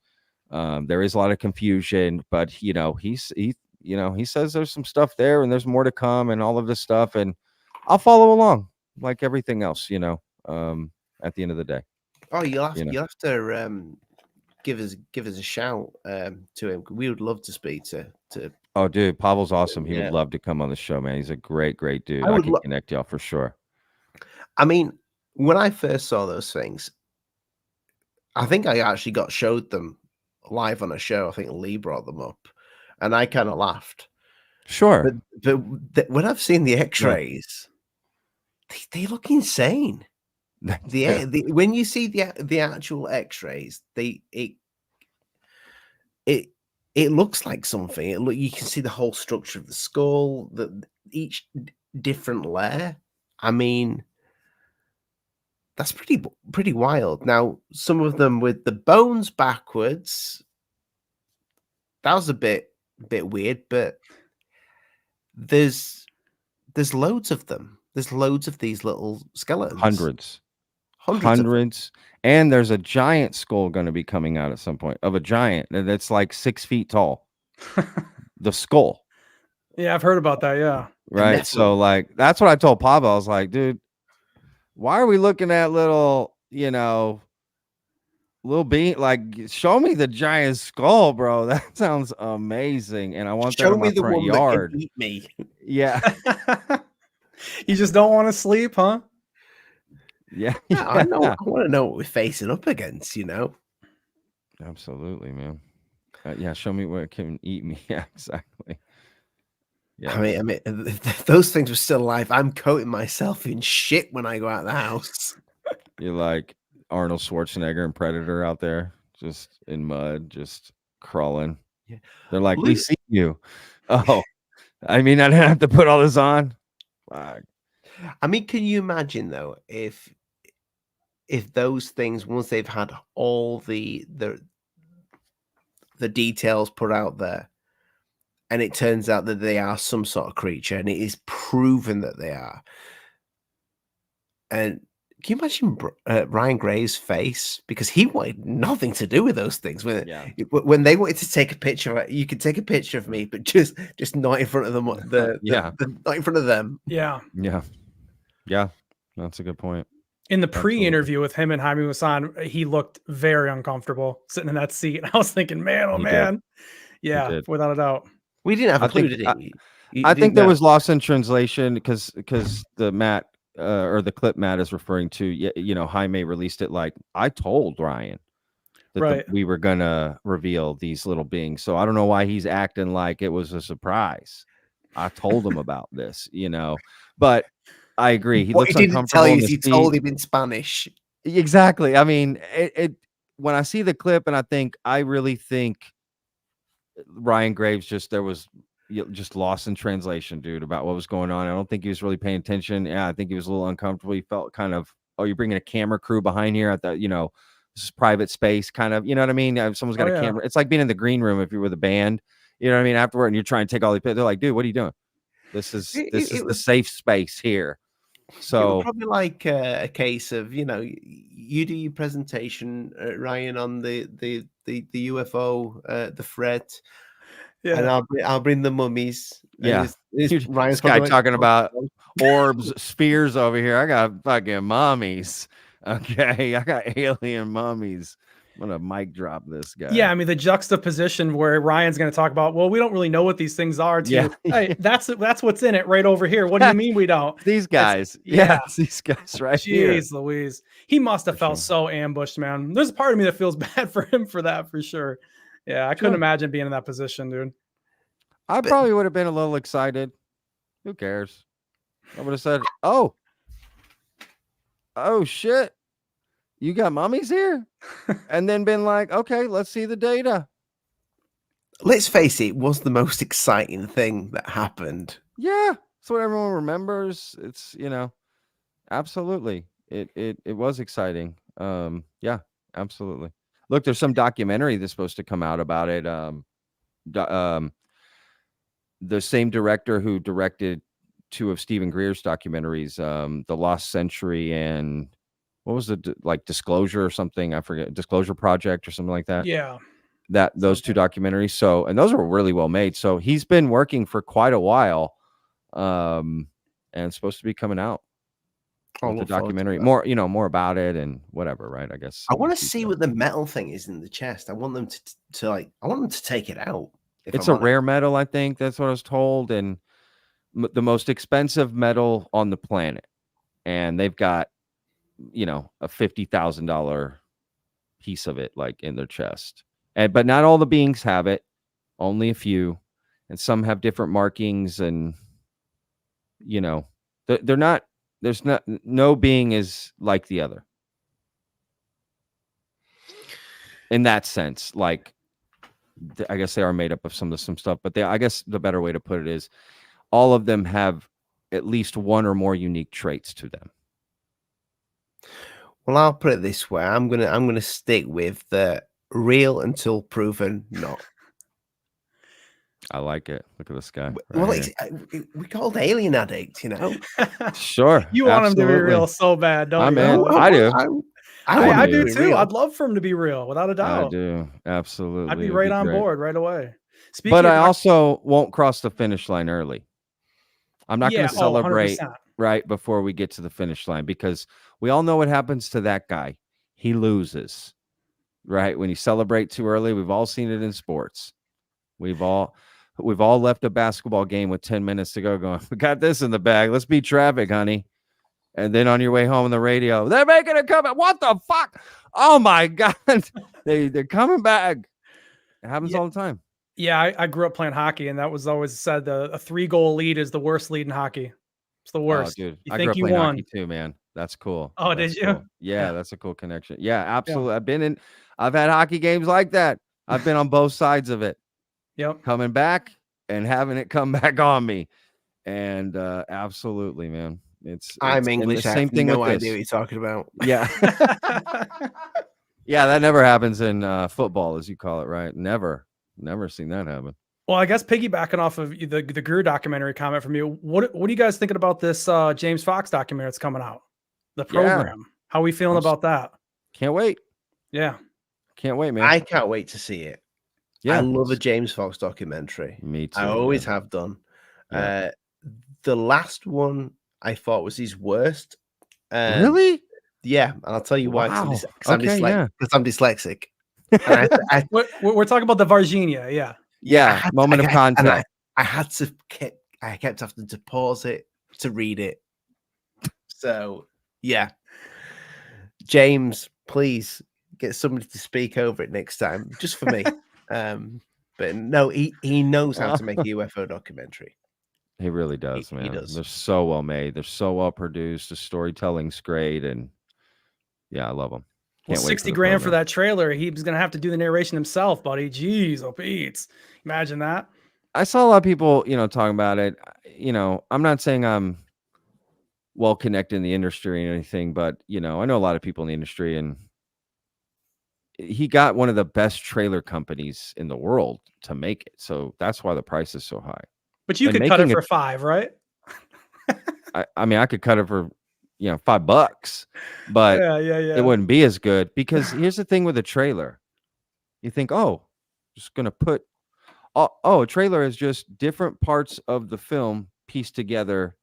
there is a lot of confusion, but he says there's some stuff there and there's more to come and all of this stuff, and I'll follow along like everything else, at the end of the day. Oh, you'll have to give us a shout to him. We would love to speak to. Oh, dude, Pablo's awesome. He would love to come on the show, man. He's a great dude. I can connect y'all for sure. I mean, when I first saw those things, I think I actually got showed them live on a show. I think Lee brought them up, and I kind of laughed. Sure, but when I've seen the X-rays, they look insane. When you see the actual X-rays, it looks like something. You can see the whole structure of the skull, each different layer. I mean, that's pretty wild. Now, some of them with the bones backwards, that was a bit weird, but there's loads of them. There's loads of these little skeletons. Hundreds. And there's a giant skull going to be coming out at some point, of a giant that's like 6 feet tall. The skull. Yeah, I've heard about that. Yeah. Right. So like, that's what I told Pablo. I was like, dude, why are we looking at little being, like, show me the giant skull, bro. That sounds amazing. And I want that in my front yard. That can eat me. Yeah. You just don't want to sleep, huh? Yeah. I know. I want to know what we're facing up against, Absolutely, man. Show me what can eat me. Yeah, exactly. Yeah. I mean, if those things were still alive, I'm coating myself in shit when I go out the house. You're like Arnold Schwarzenegger and Predator out there, just in mud, just crawling. Yeah. They're like, we see you. Oh, I mean, I didn't have to put all this on. Fuck. I mean, can you imagine though, if those things, once they've had all the the details put out there, and it turns out that they are some sort of creature, and it is proven that they are. And can you imagine Ryan Gray's face? Because he wanted nothing to do with those things. When they wanted to take a picture, you could take a picture of me, but just not in front of them. Not in front of them. Yeah. That's a good point. In the pre-interview with him and Jaime Maussan, he looked very uncomfortable sitting in that seat. And I was thinking, man, oh man. Yeah, without a doubt. We didn't have a clue, did he? I think there was loss in translation because the Matt or the clip Matt is referring to, you know, Jaime released it like, I told Ryan that we were gonna reveal these little beings. So I don't know why he's acting like it was a surprise. I told him about this, you know, but I agree. He looks uncomfortable. Tell you, he told him in Spanish. Exactly. I mean, it when I see the clip and I really think Ryan Graves there was just lost in translation, dude, about what was going on. I don't think he was really paying attention. Yeah, I think he was a little uncomfortable. He felt kind of, oh, you're bringing a camera crew behind here at the, you know, this is private space, kind of, you know what I mean? Someone's got a camera. It's like being in the green room if you're with a band, you know what I mean? Afterward, and you're trying to take all these pictures. They're like, dude, what are you doing? This is the safe space here. So it was probably like a case of, you know, you do your presentation, Ryan, on the UFO, the threat. Yeah, and I'll bring the mummies. Yeah, Ryan's guy talking about orbs, spheres over here. I got fucking mummies. Okay, I got alien mummies. I'm gonna mic drop this guy. Yeah, I mean the juxtaposition where Ryan's gonna talk about, well, we don't really know what these things are. Hey, that's what's in it right over here. What do you mean we don't? These guys, these guys right here. Jeez Louise, he must have felt so ambushed, man. There's a part of me that feels bad for him for that, for sure. Yeah, I couldn't imagine being in that position, dude. I probably would have been a little excited. Who cares? I would have said, oh shit, you got mummies here? And then been like, okay, let's see the data. Let's face it was the most exciting thing that happened. Yeah, that's what everyone remembers. It's, you know, absolutely. It was exciting. Yeah, absolutely. Look, there's some documentary that's supposed to come out about it. The same director who directed 2 of Stephen Greer's documentaries, The Lost Century and what was it, like Disclosure or something? I forget, Disclosure Project or something like that. Yeah. Those 2 documentaries. So, and those were really well made. So he's been working for quite a while. And it's supposed to be coming out. The documentary, more about it and whatever, right? I guess I want to see what the metal thing is in the chest. I want them to take it out. It's a rare metal, I think. That's what I was told, and the most expensive metal on the planet. And they've got, you know, a $50,000 piece of it, like in their chest. But not all the beings have it. Only a few, and some have different markings. And you know, they're not. There's no being is like the other. In that sense, like. I guess they are made up of some stuff, but I guess the better way to put it is all of them have at least one or more unique traits to them. Well, I'll put it this way. I'm gonna stick with the real until proven not. I like it. Look at this guy. We called Alien Addict, you know. Sure. You want him to be real so bad, don't you? I do. I do too. Real. I'd love for him to be real, without a doubt. I do. Absolutely. I'd be right on board right away. But I also won't cross the finish line early. I'm not going to celebrate right before we get to the finish line, because we all know what happens to that guy. He loses, right? When you celebrate too early, we've all seen it in sports. We've all left a basketball game with 10 minutes to go going, we got this in the bag. Let's beat traffic, honey. And then on your way home on the radio, they're making a comeback. What the fuck? Oh my God. They're coming back. It happens all the time. Yeah, I grew up playing hockey, and that was always said a 3-goal lead is the worst lead in hockey. It's the worst. Oh, dude. I grew up playing hockey too, man. That's cool. Oh, did you? Cool. Yeah, that's a cool connection. Yeah, absolutely. Yeah. I've had hockey games like that. I've been on both sides of it. Yep. Coming back and having it come back on me. And absolutely, man. I'm English. I have no idea what you're talking about. Yeah. Yeah, that never happens in football, as you call it, right? Never seen that happen. Well, I guess piggybacking off of the Greer documentary comment from you, what are you guys thinking about this James Fox documentary that's coming out? The Yeah. program. How are we feeling about that? Can't wait. Yeah. Can't wait, man. I can't wait to see it. Yeah. I love a James Fox documentary. Me too. I always have done. Yeah. The last one I thought was his worst. Really? Yeah, and I'll tell you why. Wow. Because Okay, yeah. I'm dyslexic. And We're talking about the Varginha, yeah. Yeah, moment of contact. I kept having to pause it to read it. So yeah, James, please get somebody to speak over it next time, just for me. But no, he knows how to make a UFO documentary. He really does, man. He does. They're so well made. They're so well produced. The storytelling's great, and yeah, I love them. Well, 60 grand for that trailer. He's gonna have to do the narration himself, buddy. Jeez, oh Pete. Imagine that. I saw a lot of people, talking about it. I'm not saying I'm well connected in the industry or anything, but I know a lot of people in the industry, and he got one of the best trailer companies in the world to make it. So that's why the price is so high. But you could cut it for $5, right? I mean, I could cut it for $5, but it wouldn't be as good, because here's the thing with a trailer. You think, just gonna put a trailer is just different parts of the film pieced together,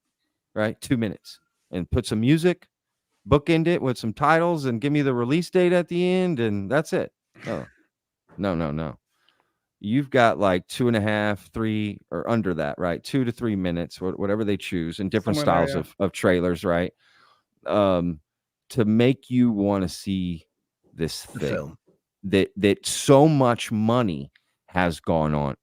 right? 2 minutes, and put some music, bookend it with some titles, and give me the release date at the end, and that's it. No. You've got like 2.5, 3, or under that, right? 2 to 3 minutes, whatever they choose, and different styles of trailers, right? To make you want to see this thing that so much money has gone on,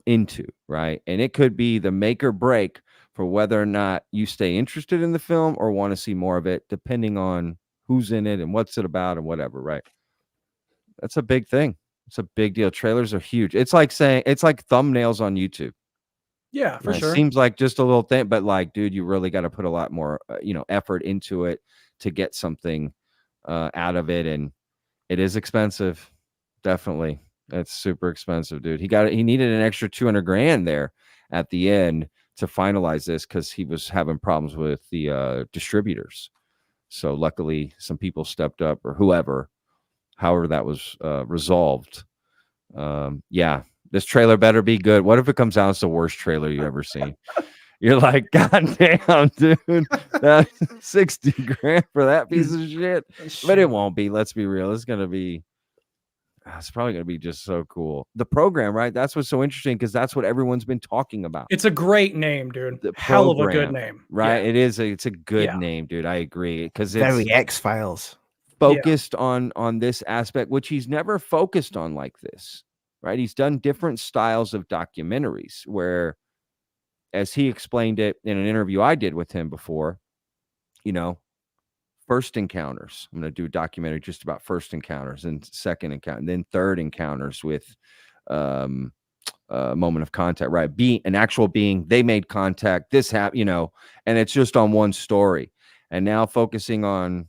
into, right? And it could be the make or break for whether or not you stay interested in the film or want to see more of it, depending on who's in it and what's it about and whatever, right? That's a big thing. It's a big deal. Trailers are huge. It's like thumbnails on YouTube. Yeah, for sure. Seems like just a little thing, but like, dude, you really got to put a lot more, effort into it to get something out of it. And it is expensive. Definitely. It's super expensive, dude. He needed an extra 200 grand there at the end to finalize this, because he was having problems with the distributors. So luckily some people stepped up, or however that was resolved. This trailer better be good. What if it comes out as the worst trailer you've ever seen? You're like, God damn, dude, that's 60 grand for that piece of shit. But it won't be. Let's be real. It's probably going to be just so cool. The program, right? That's what's so interesting, because that's what everyone's been talking about. It's a great name, dude. Hell of a good name. Right? Yeah. It is. It's a good name, dude. I agree. Because it's very X-Files. Focused on this aspect, which he's never focused on like this, right? He's done different styles of documentaries where, as he explained it in an interview I did with him before, first encounters. I'm going to do a documentary just about first encounters, and second encounter, and then third encounters with moment of contact, right? An actual being, they made contact, this happened, and it's just on one story. And now focusing on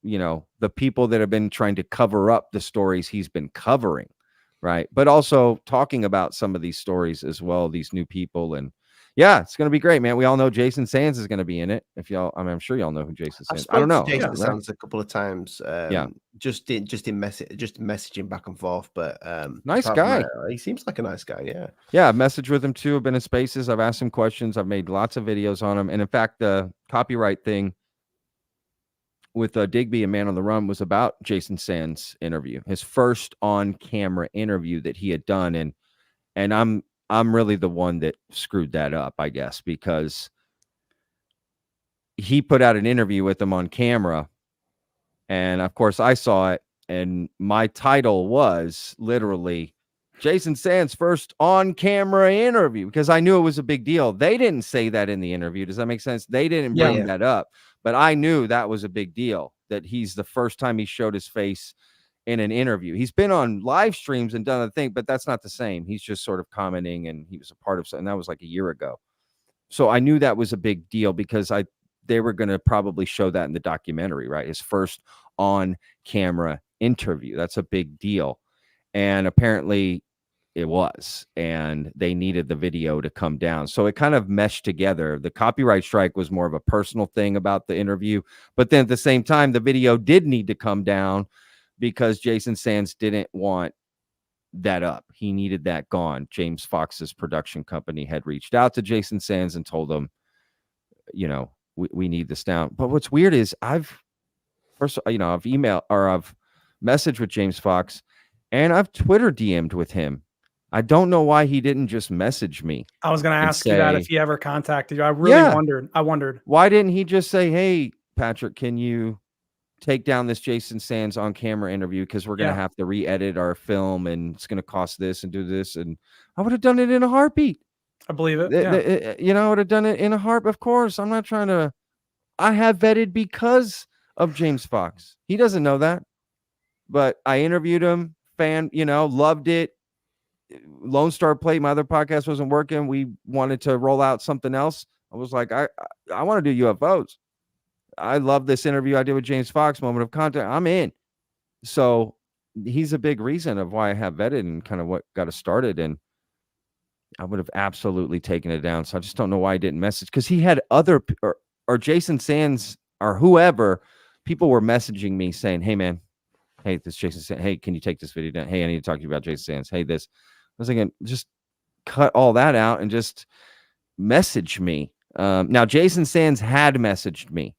the people that have been trying to cover up the stories he's been covering, right? But also talking about some of these stories as well, these new people. And yeah, it's going to be great, man. We all know Jason Sands is going to be in it. I'm sure y'all know who Jason Sands is. I don't know. Jason Sands a couple of times. Just messaging back and forth, but nice guy. He seems like a nice guy. Yeah. Yeah. I've messaged with him too. I've been in spaces. I've asked him questions. I've made lots of videos on him. And in fact, the copyright thing with Digby and Man on the Run was about Jason Sands' interview, his first on-camera interview that he had done, and I'm really the one that screwed that up, I guess, because he put out an interview with him on camera, and of course I saw it, and my title was literally Jason Sands' first on-camera interview, because I knew it was a big deal. They didn't say that in the interview. Does that make sense? They didn't bring that up. But I knew that was a big deal, that he's the first time he showed his face in an interview. He's been on live streams and done a thing, but that's not the same. He's just sort of commenting, and he was a part of something. That was like a year ago. So I knew that was a big deal, because they were going to probably show that in the documentary, right? His first on-camera interview. That's a big deal. And apparently it was, and they needed the video to come down. So it kind of meshed together. The copyright strike was more of a personal thing about the interview, but then at the same time, the video did need to come down because Jason Sands didn't want that up. He needed that gone. James Fox's production company had reached out to Jason Sands and told him, you know, we need this down. But what's weird is I've emailed or I've messaged with James Fox and I've Twitter DM'd with him. I don't know why he didn't just message me. I was going to ask you that if he ever contacted you. I really wondered. Why didn't he just say, hey, Patrick, can you take down this Jason Sands on camera interview? Because we're going to have to re-edit our film and it's going to cost this and do this. And I would have done it in a heartbeat. I believe it. I would have done it in a heart. Of course, I'm not trying to. I have vetted because of James Fox. He doesn't know that. But I interviewed him, loved it. Lone Star Plate, my other podcast wasn't working. We wanted to roll out something else. I was like, I want to do UFOs. I love this interview I did with James Fox, Moment of Contact. I'm in. So he's a big reason of why I have vetted and kind of what got us started. And I would have absolutely taken it down. So I just don't know why I didn't message, because he had other or Jason Sands or whoever, people were messaging me saying, hey man, hey, this Jason Sands, hey, can you take this video down? Hey, I need to talk to you about Jason Sands. Hey, this. I was thinking, just cut all that out and just message me. Now, Jason Sands had messaged me,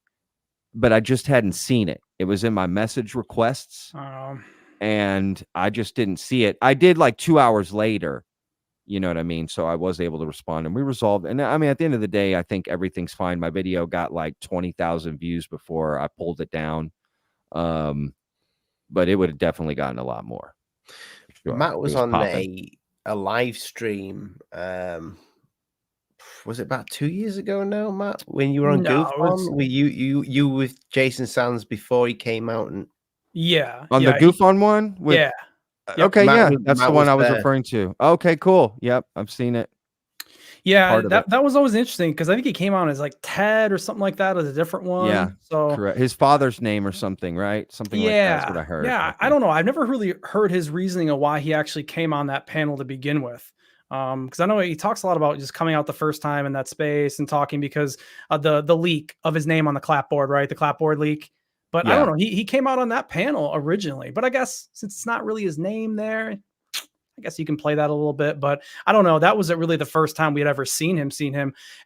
but I just hadn't seen it. It was in my message requests, and I just didn't see it. I did like 2 hours later, you know what I mean? So I was able to respond, and we resolved. And I mean, at the end of the day, I think everything's fine. My video got like 20,000 views before I pulled it down. But it would have definitely gotten a lot more. Sure. Matt was on a live stream. Was it about 2 years ago now, Matt? When you were on GoofOn? Were you with Jason Sands before he came out? And on the GoofOn one? Yeah. Okay, that's the one I was referring to. Okay, cool. Yep, I've seen it. Yeah, that was always interesting because I think he came out as like Ted or something like that, as a different one. Yeah, so correct. His father's name or something, right? Something like that's what I heard. Yeah, I don't know. I've never really heard his reasoning of why he actually came on that panel to begin with. Because I know he talks a lot about just coming out the first time in that space and talking because of the leak of his name on the clapboard, right? The clapboard leak. But I don't know. He came out on that panel originally, but I guess since it's not really his name there, I guess you can play that a little bit, but I don't know. That wasn't really the first time we had ever seen him.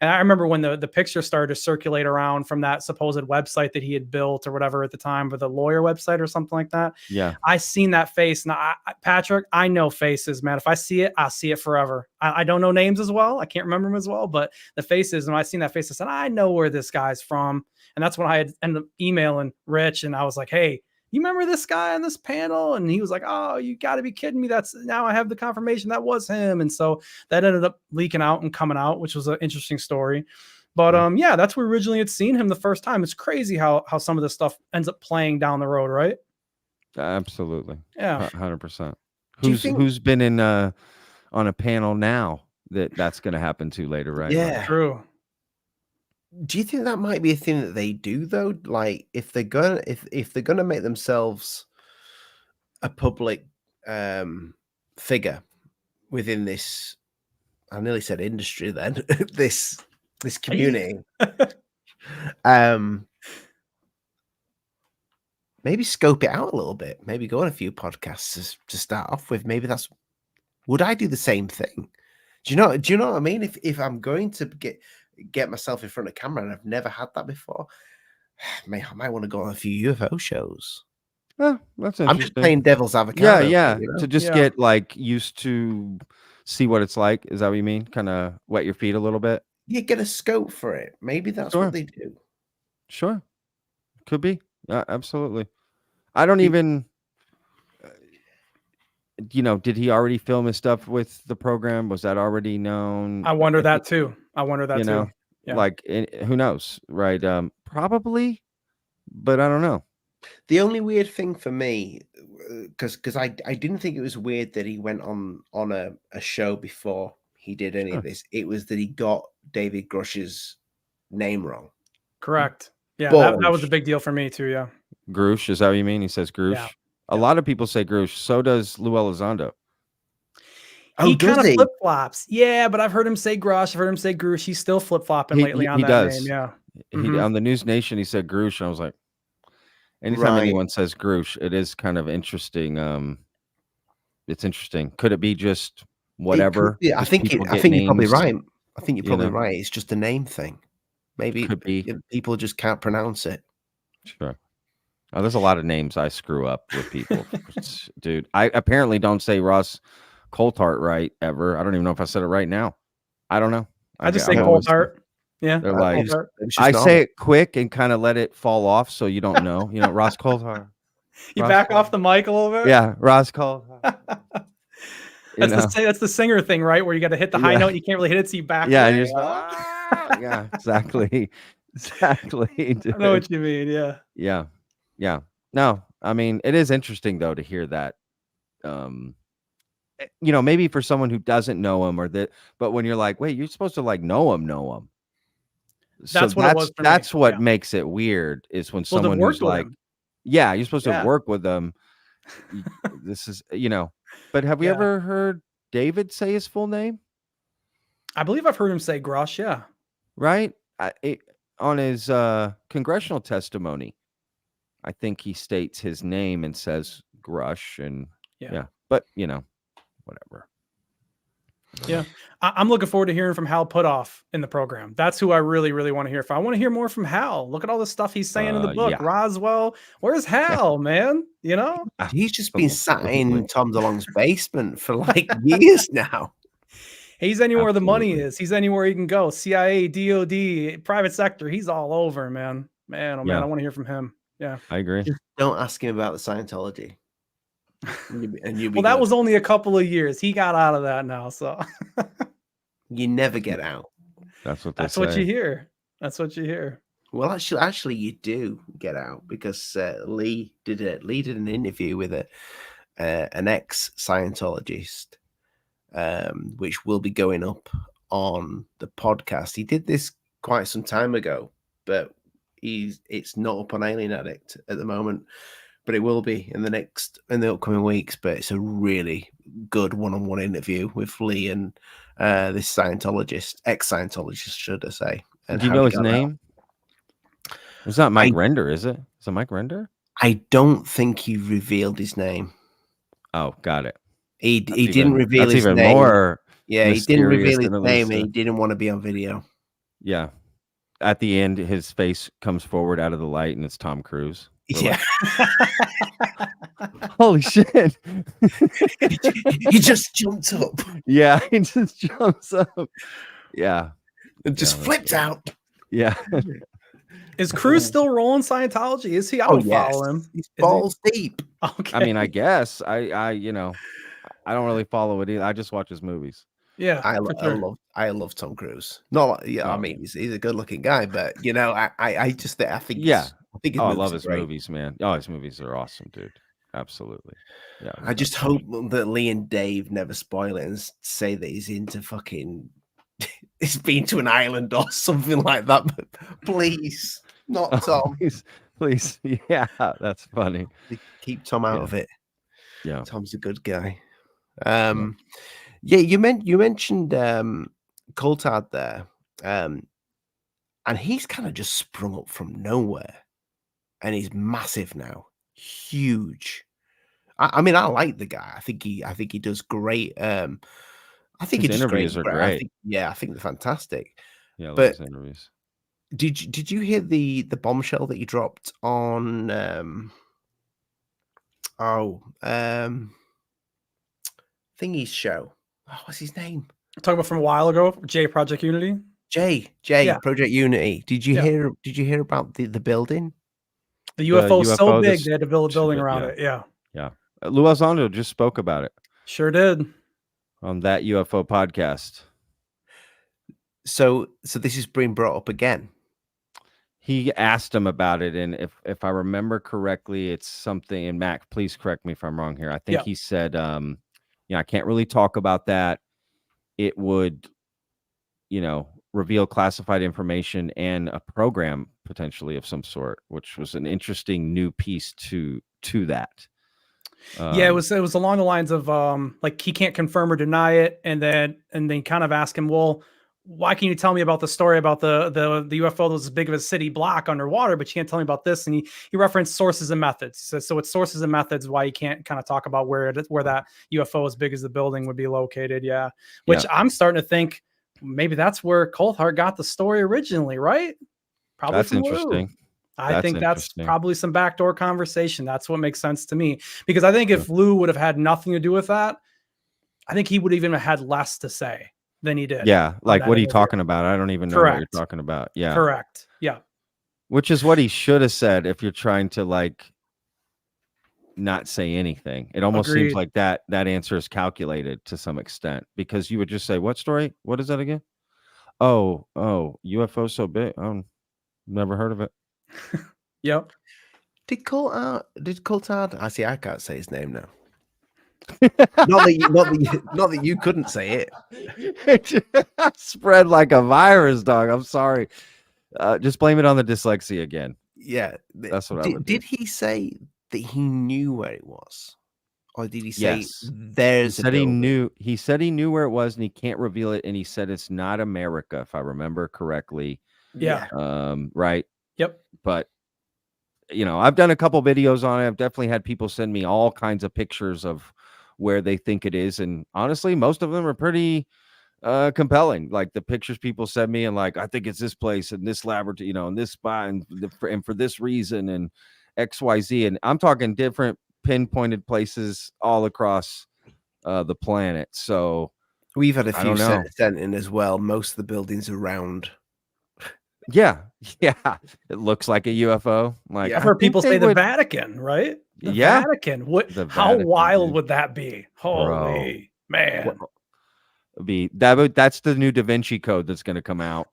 And I remember when the picture started to circulate around from that supposed website that he had built or whatever at the time, for the lawyer website or something like that. Yeah. I seen that face. Now, Patrick, I know faces, man. If I see it, I'll see it forever. I don't know names as well. I can't remember them as well, but the faces, and when I seen that face, I said, I know where this guy's from. And that's when I had ended up emailing Rich, and I was like, hey, you remember this guy on this panel? And he was like, oh, you got to be kidding me. Now I have the confirmation that was him. And so that ended up leaking out and coming out, which was an interesting story. But that's where originally had seen him the first time. It's crazy how some of this stuff ends up playing down the road, right? Absolutely. Yeah. 100%. Who's been in on a panel now that's going to happen to later, right? Yeah, true. Do you think that might be a thing that they do though? Like if they're gonna make themselves a public figure within this, I nearly said industry then, this community, maybe scope it out a little bit. Maybe go on a few podcasts to start off with. Maybe would I do the same thing? Do you know what I mean? If I'm going to get myself in front of camera and I've never had that before, I might want to go on a few UFO shows. That's interesting. I'm just playing devil's advocate. Yeah. To just get like used to see what it's like. Is that what you mean? Kind of wet your feet a little bit? You get a scope for it. Maybe that's what they do. Sure. Could be. Absolutely. I don't even, did he already film his stuff with the program? Was that already known? I wonder that too. Yeah. Like, who knows, right? Probably, but I don't know. The only weird thing for me, because I didn't think it was weird that he went on a show before he did any of this. It was that he got David Grush's name wrong. Correct. Yeah, that was a big deal for me too. Yeah. Grush, is that what you mean? He says Grush. A lot of people say Grush. So does Lou Elizondo. He does kind of he? flip flops. Yeah, but I've heard him say Grush. I've heard him say Grush. He's still flip flopping lately on He that does. name. Yeah. He on the News Nation he said Grush, and I was like, anytime Right. anyone says Grush, it is kind of interesting. It's interesting. Could it be just whatever? It could be. I Just think people I get think you're probably names, right. I think you're you probably know? right. It's just a name thing. Maybe Could be. people just can't pronounce it. Sure. Oh, there's a lot of names I screw up with people. Dude, I apparently don't say Ross Coulthart right ever. I don't even know if I said it right now. I don't know. I just say I'm always- Coulthart. Yeah. They're like, Coulthart. I say it quick and kind of let it fall off so you don't know. You know, Ross Coulthart. You Ross back Coulthart. off the mic a little bit? Yeah, Ross Coulthart. That's the singer thing, right? Where you got to hit the high note, and you can't really hit it, so you back Yeah, away. and you're just yeah, exactly. Exactly. Dude. I know what you mean. Yeah. Yeah. Yeah. No, I mean, it is interesting though to hear that. You know, maybe for someone who doesn't know him or that, but when you're like, wait, you're supposed to like know him. So That's what it was for me. that's what Yeah. makes it weird is when Well, to someone work who's with like, him. yeah, you're supposed to Yeah. work with them. This is, you know, but have we Yeah. ever heard David say his full name? I believe I've heard him say Grush. Yeah. Right? On his congressional testimony, I think he states his name and says Grush, and yeah. But you know, whatever. Yeah. I'm looking forward to hearing from Hal Putoff in the program. That's who I really, really want to hear from. I want to hear more from Hal. Look at all the stuff he's saying in the book. Yeah. Roswell. Where's Hal, man? You know? He's just been sat Absolutely. in Tom DeLonge's basement for like years now. He's anywhere the money Absolutely. is. He's anywhere he can go. CIA, DOD, private sector. He's all over, man. Man, oh man, Yeah. I want to hear from him. Yeah. I agree. Just don't ask him about the Scientology. And you'll be Well, that good. was only a couple of years. He got out of that now, so You never get out. That's what they that's say. what you hear. That's what you hear. Well, actually, you do get out because Lee did an interview with an ex-Scientologist, which will be going up on the podcast. He did this quite some time ago, but it's not up on Alien Addict at the moment, but it will be in the upcoming weeks. But it's a really good one-on-one interview with Lee and this Scientologist, ex-Scientologist, should I say? And Do you how know he his got out. name? It's not Mike Render, is it? Is it Mike Render? I don't think he revealed his name. Oh, got it. He didn't reveal that's his even name. more. Yeah, he didn't mysterious reveal his than name, and Elisa. he didn't want to be on video. Yeah. At the end, his face comes forward out of the light, and it's Tom Cruise. We're Yeah, like, holy shit! he just jumped up Yeah, he just jumps up. Yeah, and just that's flipped good. out. yeah. Is Cruz still rolling Scientology? Is he? I don't follow him. He's Is he? balls deep. Okay. I mean, I guess I you know, I don't really follow it either. I just watch his movies. yeah, I love Tom Cruise. Not like, yeah, I Oh, mean he's a good looking guy, but you know I just I think Yeah. I think his Oh, I movies love are his great. movies, man. Oh, his movies are awesome, dude. Absolutely. Yeah. I just hope that Lee and Dave never spoil it and say that he's into fucking he's been to an island or something like that. But please, not Tom. Please. Yeah, that's funny. Keep Tom out of it. Yeah. Tom's a good guy. Yeah, you mentioned Coulthard there. And he's kind of just sprung up from nowhere. And he's massive now. Huge. I mean, I like the guy. I think he does great. I think His he does interviews great. are great. I think they're fantastic. Yeah, I love But his interviews. did you hear the bombshell that you dropped on Thingy's show? Oh, what's his name? Talking about from a while ago, J Project Unity. Jay, Yeah. Project Unity. Did you hear about the building? The UFO is so UFO, big they had to build a building yeah. around it. Yeah, Yeah. Lou Elizondo just spoke about it sure did. on that UFO podcast. So this is being brought up again. He asked him about it, and if I remember correctly, it's something. And Mac, please correct me if I'm wrong here. I think he said, I can't really talk about that. It would, reveal classified information and a program potentially of some sort, which was an interesting new piece to that. Yeah, it was along the lines of like he can't confirm or deny it, and then kind of ask him, well, why can you tell me about the story about the UFO that was as big of a city block underwater, but you can't tell me about this? And he referenced sources and methods. So it's sources and methods why you can't kind of talk about where that UFO as big as the building would be located. Yeah, which I'm starting to think maybe that's where Coulthard got the story originally, right? Probably That's from Lou. interesting. I think that's probably some backdoor conversation. That's what makes sense to me, because I think if Lou would have had nothing to do with that, I think he would even have had less to say than he did. Yeah, like what are you talking about? I don't even know what you're talking about. Yeah, correct. Yeah, which is what he should have said if you're trying to like not say anything. It almost seems like that answer is calculated to some extent, because you would just say, "What story? What is that again?" Oh, UFO so big. Never heard of it. Yep. Did Coulthard? I see. I can't say his name now. not that you couldn't say it. Spread like a virus, dog. I'm sorry. Just blame it on the dyslexia again. Yeah, that's what I would do. Did he say that he knew where it was, or did he say there's? He said he knew. He said he knew where it was, and he can't reveal it. And he said it's not America, if I remember correctly. Yeah. Right. Yep. But I've done a couple videos on it. I've definitely had people send me all kinds of pictures of where they think it is, and honestly, most of them are pretty compelling. Like the pictures people send me, and like, I think it's this place and this laboratory, and this spot, and for this reason, and XYZ. And I'm talking different pinpointed places all across the planet. So we've had a few sent in as well. Most of the buildings are round. Yeah. It looks like a UFO. Like I've heard people say the Vatican, right? The Vatican. What? How wild would that be? Holy man! That's the new Da Vinci Code that's going to come out.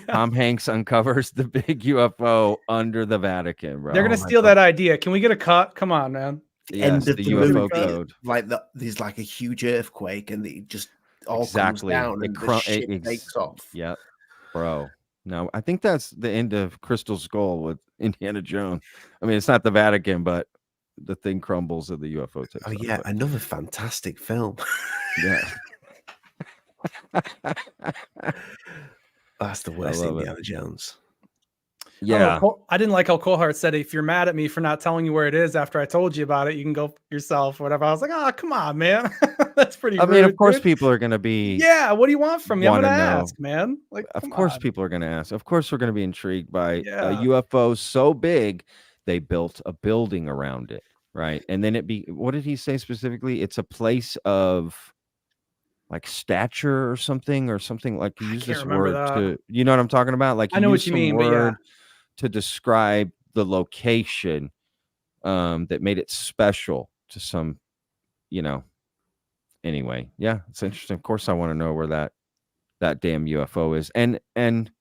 Tom Hanks uncovers the big UFO under the Vatican. Bro. They're going to steal that idea. Can we get a cut? Come on, man. End of the UFO code. Like there's like a huge earthquake, and it just all comes down, and the shit takes off. Yeah, bro. No, I think that's the end of Crystal Skull with Indiana Jones. I mean, it's not the Vatican, but the thing crumbles and the UFO takes off. Yeah, another fantastic film. Yeah. That's the worst Indiana Jones. Yeah. I didn't like how Coulthard said, if you're mad at me for not telling you where it is after I told you about it, you can go yourself or whatever. I was like, oh, come on, man. That's pretty rude, I mean, of course, people are going to be. Yeah. What do you want from me? I'm going to ask, man. Like, of course, people are going to ask. Of course, we're going to be intrigued by a UFO so big, they built a building around it. Right. And then what did he say specifically? It's a place of like stature or something like, he used this word to, you know what I'm talking about? Like, I know what you mean, but to describe the location that made it special to some, anyway. Yeah, it's interesting. Of course, I want to know where that damn UFO is. And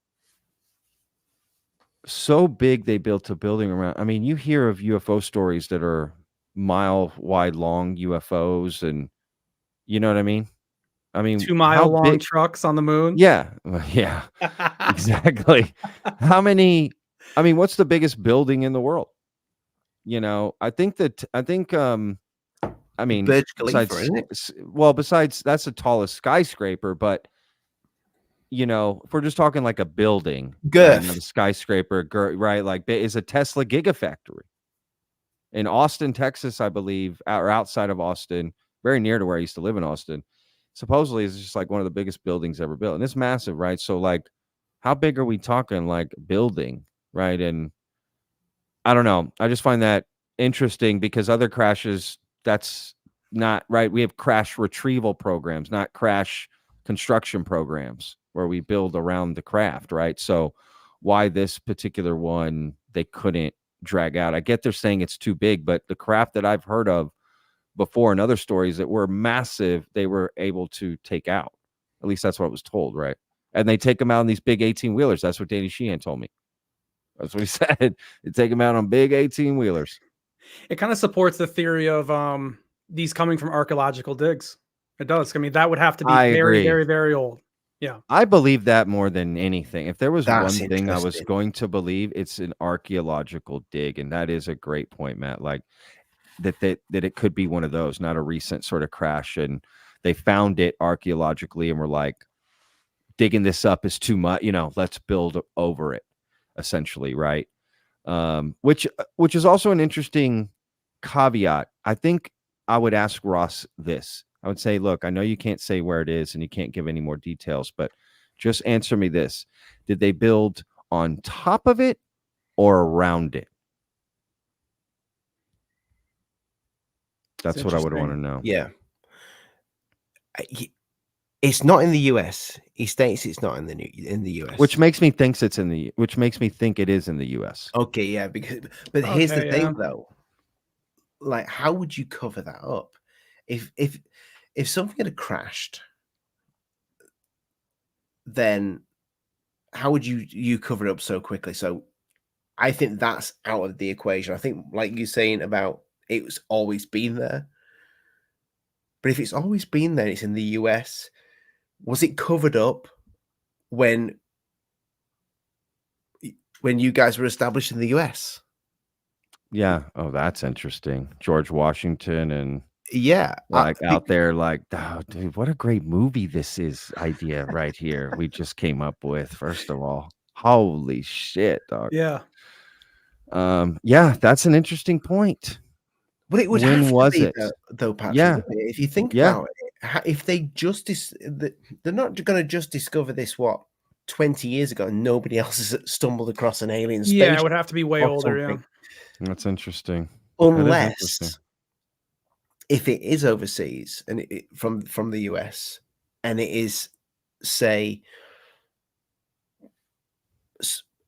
so big they built a building around. I mean, you hear of UFO stories that are mile wide long UFOs, and you know what I mean? I mean, 2 mile long trucks on the moon. Yeah. Yeah, exactly. How many? I mean, what's the biggest building in the world? I think, I mean, Burj Khalifa, isn't it? Besides that's the tallest skyscraper, but if we're just talking like a building, a skyscraper, right? Like, is a Tesla gigafactory in Austin, Texas, I believe, or outside of Austin, very near to where I used to live in Austin. Supposedly, it's just like one of the biggest buildings ever built, and it's massive, right? So, like, how big are we talking? Like, building, right? And I don't know. I just find that interesting because other crashes, that's not right. We have crash retrieval programs, not crash construction programs where we build around the craft, right? So why this particular one they couldn't drag out? I get they're saying it's too big, but the craft that I've heard of before in other stories that were massive, they were able to take out. At least that's what I was told, right? And they take them out on these big 18-wheelers. That's what Danny Sheehan told me. That's what he said. They take them out on big 18-wheelers. It kind of supports the theory of these coming from archaeological digs. It does. I mean, that would have to be very, very, very old. Yeah. I believe that more than anything. If there was one thing I was going to believe, it's an archaeological dig. And that is a great point, Matt. Like, that it could be one of those, not a recent sort of crash, and they found it archaeologically and were like, digging this up is too much, let's build over it, essentially, right? Which is also an interesting caveat. I think I would ask Ross this. I would say, look, I know you can't say where it is and you can't give any more details, but just answer me this. Did they build on top of it or around it? That's what I would want to know. Yeah. It's not in the US. He states it's not in the US. Which makes me think it is in the US. Okay, yeah, but here's the thing though. Like, how would you cover that up? If something had crashed, then how would you cover it up so quickly? So I think that's out of the equation. I think, like you're saying about it's always been there. But if it's always been there, it's in the US. Was it covered up when you guys were established in the US? Yeah. Oh, that's interesting. George Washington and yeah, out there, like, oh, dude, what a great movie this is idea right here. We just came up with, first of all. Holy shit, dog. Yeah. Yeah, that's an interesting point. But it would when have was to be, it? though, Patrick. Yeah. If you think about it, if they they're not going to just discover this 20 years ago, and nobody else has stumbled across an alien spaceship. Yeah, it would have to be way older. Something. Yeah, that's interesting. Unless if it is overseas and from the US, and it is, say,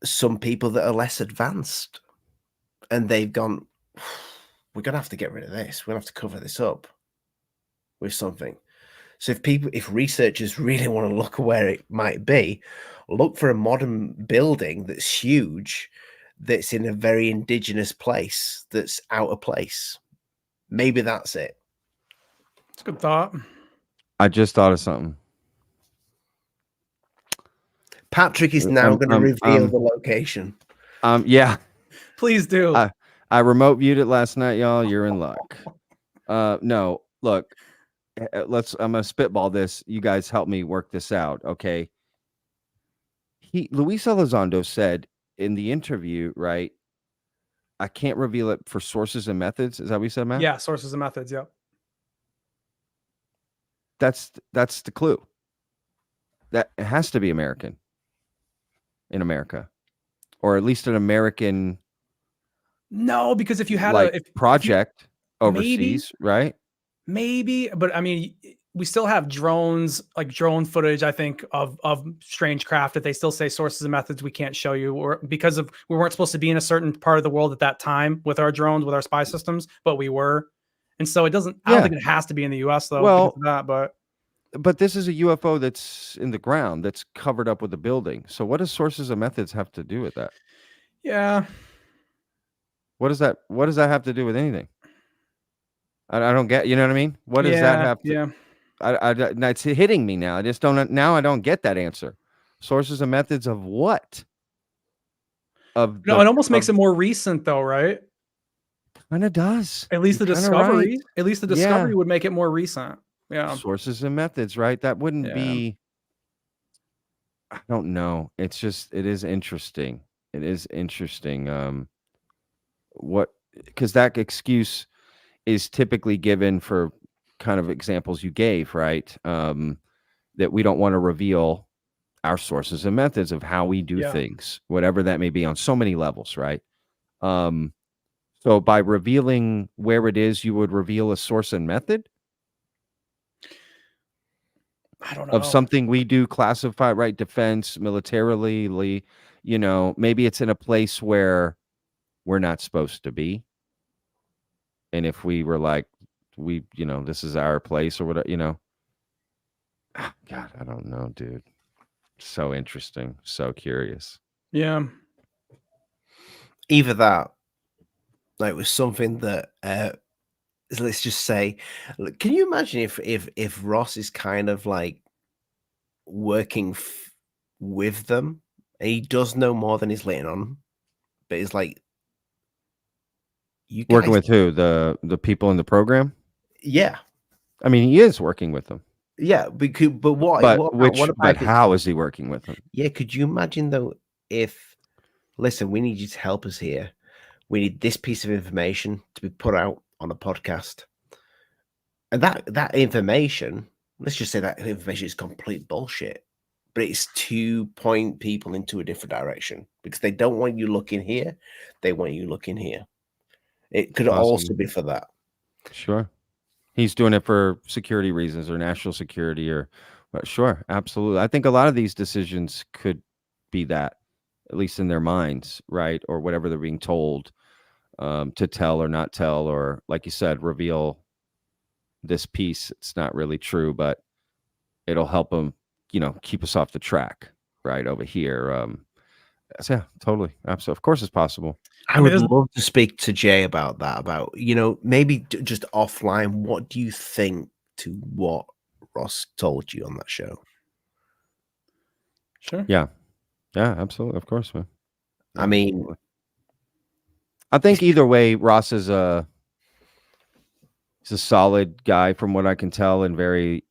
some people that are less advanced, and they've gone, we're gonna have to get rid of this. We're gonna have to cover this up with something. So if researchers really want to look where it might be, look for a modern building that's huge, that's in a very indigenous place, that's out of place. Maybe that's it. It's a good thought. I just thought of something. Patrick is now going to reveal the location. Yeah. Please do. I remote viewed it last night, y'all. You're in luck. No, look, I'm gonna spitball this. You guys help me work this out, okay? Luis Elizondo said in the interview, right? I can't reveal it for sources and methods. Is that what you said, Matt? Yeah, sources and methods. Yep. That's the clue. That it has to be American. In America, or at least an American. No, because if you had a project overseas, right? Maybe, but I mean, we still have drones, like drone footage, I think, of strange craft that they still say sources and methods we can't show you, or because we weren't supposed to be in a certain part of the world at that time with our drones, with our spy systems, but we were. And so it doesn't, I don't think it has to be in the US though. Well, but this is a UFO that's in the ground, that's covered up with a building. So what does sources and methods have to do with that? Yeah. What does that have to do with anything? I don't get, you know what I mean? What does that have to? Yeah. It's hitting me now. I don't get that answer. Sources and methods of what? It almost makes it more recent though, right? Kind of does. At least the discovery. Right. At least the discovery would make it more recent. Yeah. Sources and methods, right? That wouldn't be. I don't know. It is interesting. It is interesting. Because that excuse is typically given for kind of examples you gave, right? That we don't want to reveal our sources and methods of how we do things, whatever that may be, on so many levels, right? So by revealing where it is, you would reveal a source and method. I don't know. Of something we do classify, right? Defense, militarily, maybe it's in a place where we're not supposed to be. And if we were like, this is our place or whatever, God, I don't know, dude. So interesting. So curious. Yeah. Either that, like, was something that, let's just say, can you imagine if Ross is kind of like working with them, and he does know more than he's letting on, but he's like, You guys, Working with who? The people in the program? yeah, I mean, he is working with them. yeah. But what? But What about it? how is he working with them? Yeah, could you imagine though if, listen, we need you to help us here. We need this piece of information to be put out on a podcast, and that information, let's just say that information is complete bullshit, but it's to point people into a different direction because they don't want you looking here, they want you looking here. It could also Possibly. be for that. Sure. He's doing it for security reasons or national security or sure, absolutely. I think a lot of these decisions could be that, at least in their minds, right? Or whatever they're being told to tell or not tell, or like you said, reveal this piece. It's not really true, but it'll help them, keep us off the track right over here. So yeah, totally. Absolutely. Of course it's possible. I would love to speak to Jay about that, about, maybe just offline. What do you think to what Ross told you on that show? Sure. Yeah. Yeah, absolutely. Of course, man. Yeah, I mean, absolutely. I think either way, Ross is he's a solid guy from what I can tell, and very,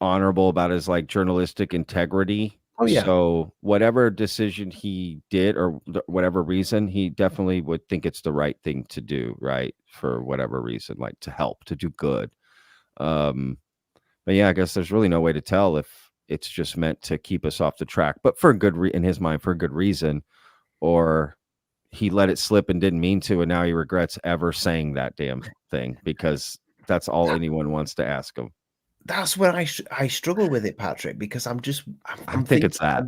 honorable about his like journalistic integrity. Oh yeah. So whatever decision he did or whatever reason, he definitely would think it's the right thing to do, right? For whatever reason, like to help, to do good. But yeah, I guess there's really no way to tell if it's just meant to keep us off the track, but for a good in his mind, for a good reason, or he let it slip and didn't mean to, and now he regrets ever saying that damn thing because that's all anyone wants to ask him. That's where I struggle with it, Patrick, because I'm think it's that.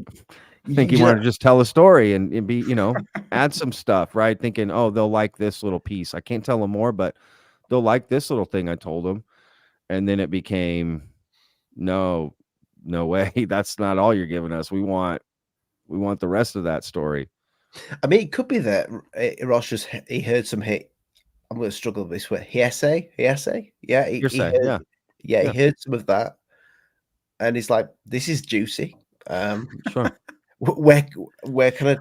I think he wanted to just tell a story and be, add some stuff, right? Thinking, oh, they'll like this little piece. I can't tell them more, but they'll like this little thing I told them. And then it became, no way. That's not all you're giving us. We want the rest of that story. I mean, it could be that Ross just he heard some hit. I'm going to struggle with this word. Hearsay. Yeah, he heard, yeah, he heard some of that, and he's like, "This is juicy. Sure. Where can I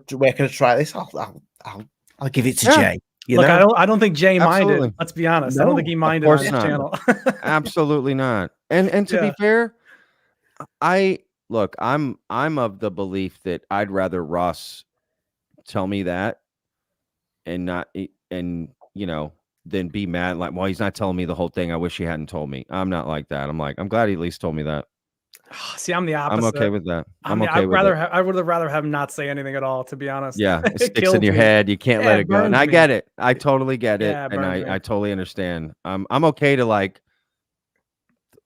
try this? I'll give it to Jay." Look, I don't think Jay minded. Let's be honest. I don't think he minded on his channel. Absolutely not. And to be fair, I'm of the belief that I'd rather Ross tell me that and not then be mad like, well, he's not telling me the whole thing. I wish he hadn't told me. I'm not like that. I'm like, I'm glad he at least told me that. See, I'm the opposite. I'm okay with that. I would have rather have him not say anything at all, to be honest. Yeah, it sticks in your head. You can't let it go. And I get it. I totally get it. And I totally understand. I'm okay to like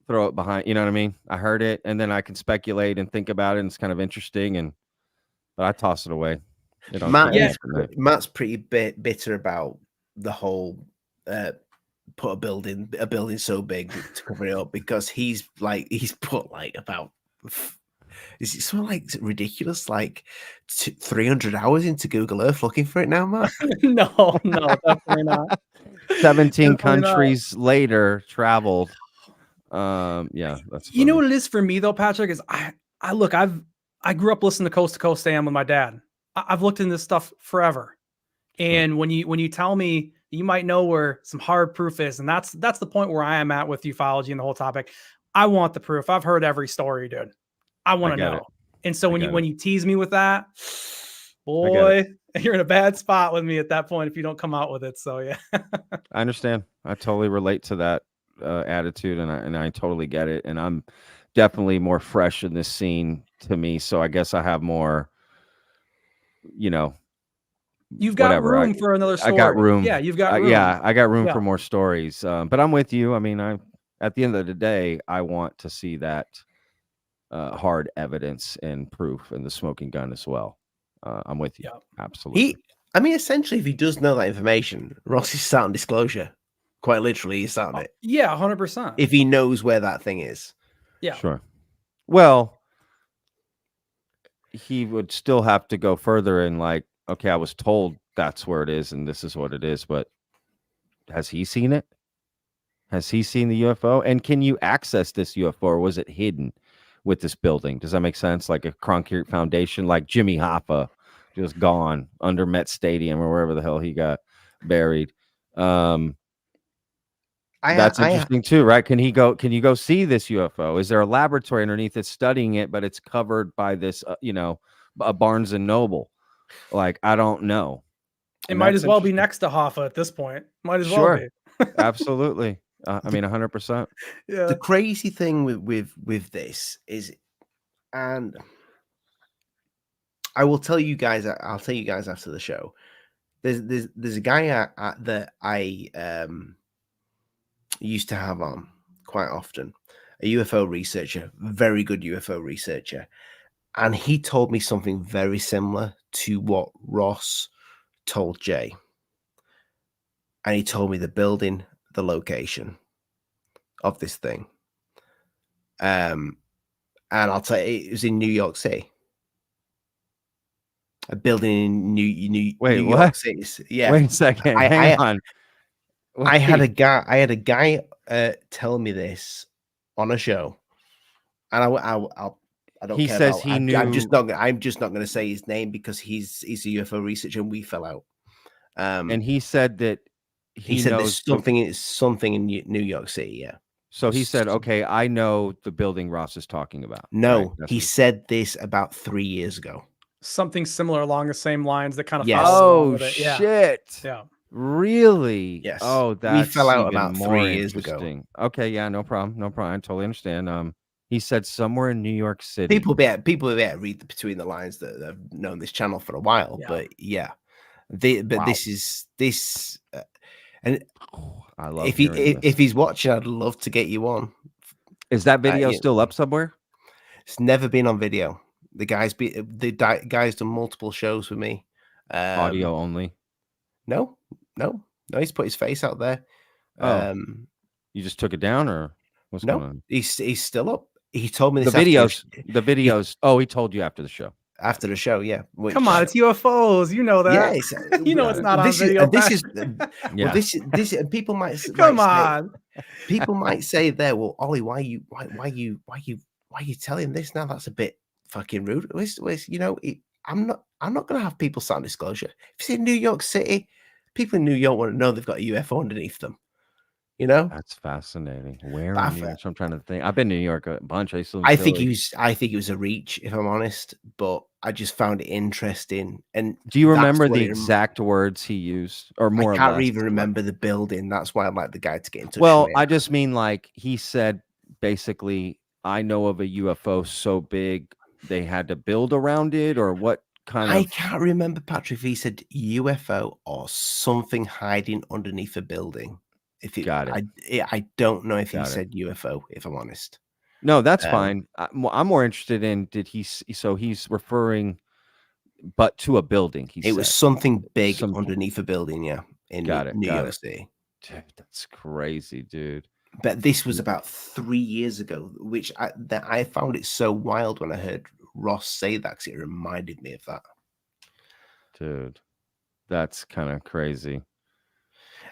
throw it behind. You know what I mean? I heard it, and then I can speculate and think about it, and it's kind of interesting. But I toss it away. Matt's pretty bitter about the whole put a building so big to cover it up, because he's put like about, is it something like ridiculous, like 300 hours into Google Earth looking for it now, Matt? No, definitely not. 17 countries later traveled. Yeah, that's funny. You know what it is for me though, Patrick, is I grew up listening to Coast AM with my dad. I've looked into this stuff forever. And when you tell me you might know where some hard proof is, and that's the point where I am at with ufology and the whole topic. I want the proof. I've heard every story, dude. I want to know. It. And so when you tease me with that, boy, you're in a bad spot with me at that point if you don't come out with it. So yeah. I understand. I totally relate to that attitude, and I totally get it. And I'm definitely more fresh in this scene to me. So I guess I have more, you've got room for another story. I got room. Yeah, you've got room. I got room for more stories. But I'm with you. I mean, at the end of the day, I want to see that hard evidence and proof and the smoking gun as well. I'm with you. Yeah. Absolutely. Essentially, if he does know that information, Ross is sat on disclosure. Quite literally, he's sat on it. Yeah, 100%. If he knows where that thing is. Yeah. Sure. Well, he would still have to go further and like, okay, I was told that's where it is and this is what it is, but has he seen it? Has he seen the UFO? And can you access this UFO, or was it hidden with this building? Does that make sense? Like a concrete foundation, like Jimmy Hoffa just gone under Met Stadium or wherever the hell he got. buried. I That's I interesting too, right? Can you go see this UFO? Is there a laboratory underneath it studying it, but it's covered by this, a Barnes and Noble? Like, I don't know. It And might that's as well be interesting. next to Hoffa at this point. Might as well Sure. be. Absolutely. I mean, 100%. Yeah. the crazy thing with this is, and I will tell you guys. I'll tell you guys after the show. There's a guy that I used to have on quite often, a UFO researcher, very good UFO researcher, and he told me something very similar to what Ross told Jay. And he told me the building, the location of this thing. And I'll tell you, it was in New York City. A building in New Wait, York what? City. Yeah. Wait a second. I Hang on. I had a Wait. guy tell me this on a show, and I don't He care. says he I'm just knew, not. I'm just not going to say his name because he's a UFO researcher, and we fell out. and he said that He he said knows there's something in New York City. Yeah. so he said, okay, I know the building Ross is talking about. Right? No, That's he what said this about 3 years ago. Something similar along the same lines that kind of Yes. follows along Oh with it. Yeah. shit. Yeah. Really? Yes. Oh, We that's fell out even about 3 more years ago. interesting. Okay, yeah, no problem. No problem. I totally understand. He said somewhere in New York City. People read between the lines that have known this channel for a while, Yeah. but yeah, Wow. this is this, and I love if hearing this. if he's watching, I'd love to get you on. Is that video yeah. still up somewhere? It's never been on video. The guy's done multiple shows with me. Audio only. No, he's put his face out there. Oh, you just took it down, or what's going No, on? he's still up. He told me The this videos. Oh, he told you after the show. after the show. Yeah, which, Come on, it's UFOs. You know that. yeah, it's, You know it's not on this video. is Yeah. well, this people might Come might say, on. people might say there, well, Ollie, why you telling this now? That's a bit fucking rude. I'm not gonna have people sign disclosure. If it's in New York City, people in New York want to know they've got a UFO underneath them. You know, That's fascinating. Where But in New York? I'm trying to think. I've been to New York a bunch. I think it was a reach, if I'm honest, but I just found it interesting. And do you that's remember what the it- exact words he used, or more I or can't less? even remember the building. That's why I'd like the guy to get in touch Well, with me. I just mean, like, he said basically, I know of a UFO so big they had to build around it, or what kind I of. can't remember, Patrick, if he said UFO or something hiding underneath a building. Got it. I don't know if he Got it. said UFO, if I'm honest. No, that's fine. I'm more interested in, did he? So he's referring, but to a building. It was something big underneath a building, yeah, in New York City. Dude, that's crazy, dude. But this was about 3 years ago, which I found it so wild when I heard Ross say that, because it reminded me of that. Dude, that's kind of crazy.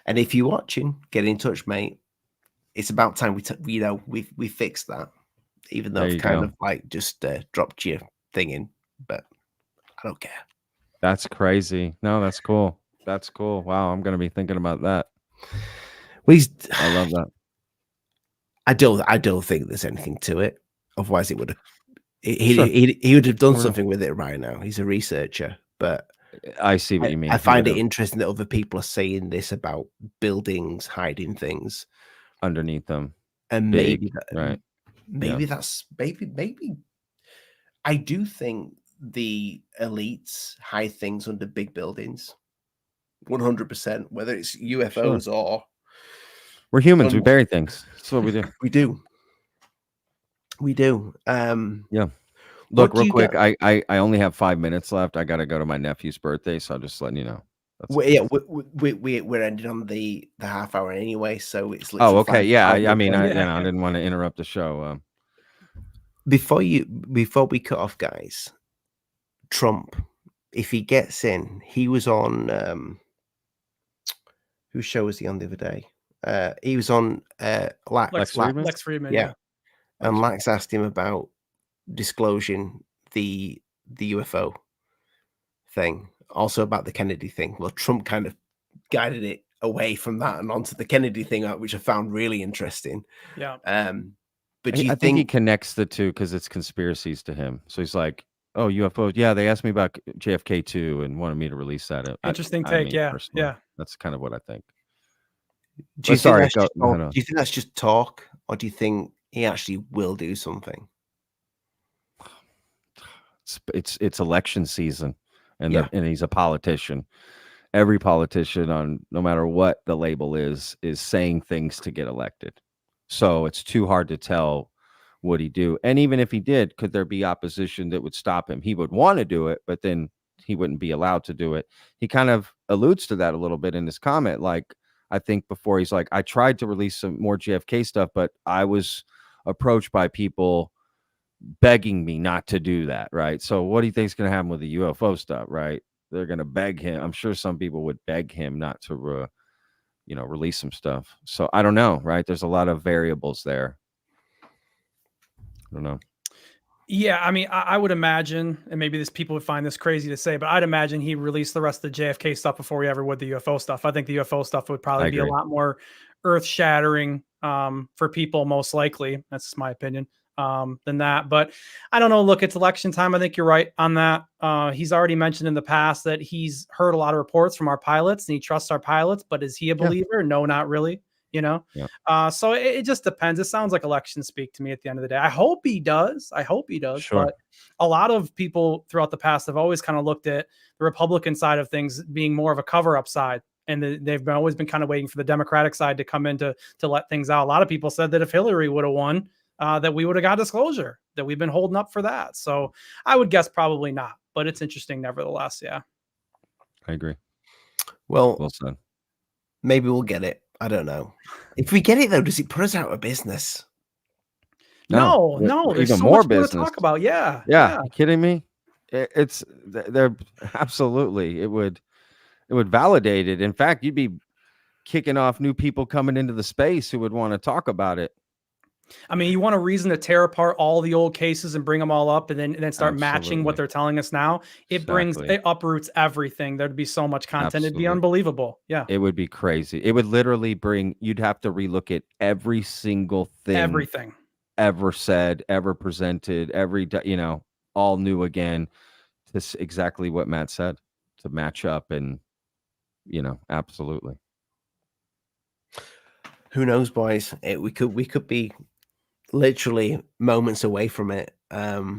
And if you're watching, get in touch, mate. It's about time we fixed that, even though I've kind of like just dropped your thing in, but I don't care. That's crazy. No, that's cool. That's cool. Wow, I'm gonna be thinking about that. I love that. I don't think there's anything to it. Otherwise, it would have. He would have done something with it right now. He's a researcher, but I see what you mean. I find it interesting that other people are saying this about buildings hiding things underneath them, and maybe that's maybe. I do think the elites hide things under big buildings, 100%. Whether it's UFOs or we're humans, we bury things. That's what we do. We do. Yeah. Look, real quick, I only have 5 minutes left. I got to go to my nephew's birthday, so I'm just letting you know. We're ending on the half hour anyway, so it's. Oh, okay, yeah. I mean, I didn't want to interrupt the show. Before we cut off, guys, Trump, if he gets in, he was on. Whose show was he on the other day? He was on Lex Fridman. Yeah. And Lax asked him about disclosing the UFO thing, also about the Kennedy thing. Well, Trump kind of guided it away from that and onto the Kennedy thing, which I found really interesting. Yeah. But do you I think he think connects the two because it's conspiracies to him. So he's like, "Oh, UFOs. Yeah, they asked me about JFK too and wanted me to release that." Interesting I take. mean, Yeah. personally, Yeah. that's kind of what I think. do you think Sorry, that's go just talk? ahead on. Do you think that's just talk, or do you think he actually will do something? It's election season, and Yeah. and he's a politician. Every politician, on no matter what the label is saying things to get elected. So it's too hard to tell what he do. And even if he did, could there be opposition that would stop him? He would want to do it, but then he wouldn't be allowed to do it. He kind of alludes to that a little bit in his comment. Like, I think before, he's like, I tried to release some more JFK stuff, but I was approached by people begging me not to do that. Right. So what do you think is going to happen with the UFO stuff? Right. They're going to beg him. I'm sure some people would beg him not to, release some stuff. So I don't know. Right. There's a lot of variables there. I don't know. Yeah, I mean, I would imagine, and maybe this people would find this crazy to say, but I'd imagine he released the rest of the JFK stuff before he ever would the UFO stuff. I think the UFO stuff would probably I be a agree. lot more earth shattering for people, most likely. That's just my opinion. Than that. But I don't know. Look, it's election time. I think you're right on that. He's already mentioned in the past that he's heard a lot of reports from our pilots and he trusts our pilots, but is he a believer? No, not really. Yeah. So it just depends. It sounds like election speak to me at the end of the day. I hope he does. Sure. But a lot of people throughout the past have always kind of looked at the Republican side of things being more of a cover-up side. And they've always been kind of waiting for the Democratic side to come in to let things out. A lot of people said that if Hillary would have won, that we would have got disclosure, that we've been holding up for that. So I would guess probably not, but it's interesting nevertheless. Yeah. I agree. Well said. maybe we'll get it. I don't know. If we get it though, does it put us out of business? No, there's even so more much more to business. talk about. Yeah. Yeah. You kidding me? They're absolutely, it would validate it. In fact, you'd be kicking off new people coming into the space who would want to talk about it. I mean, you want a reason to tear apart all the old cases and bring them all up and then start matching what Absolutely. they're telling us now. It uproots everything. There'd be so much content. It'd be Absolutely. unbelievable. Yeah. It would be crazy. It would literally you'd have to relook at every single thing Everything ever said, ever presented, all new again. This exactly what Matt said, to match up, and absolutely. Who knows, boys? We could be literally moments away from it. Buckle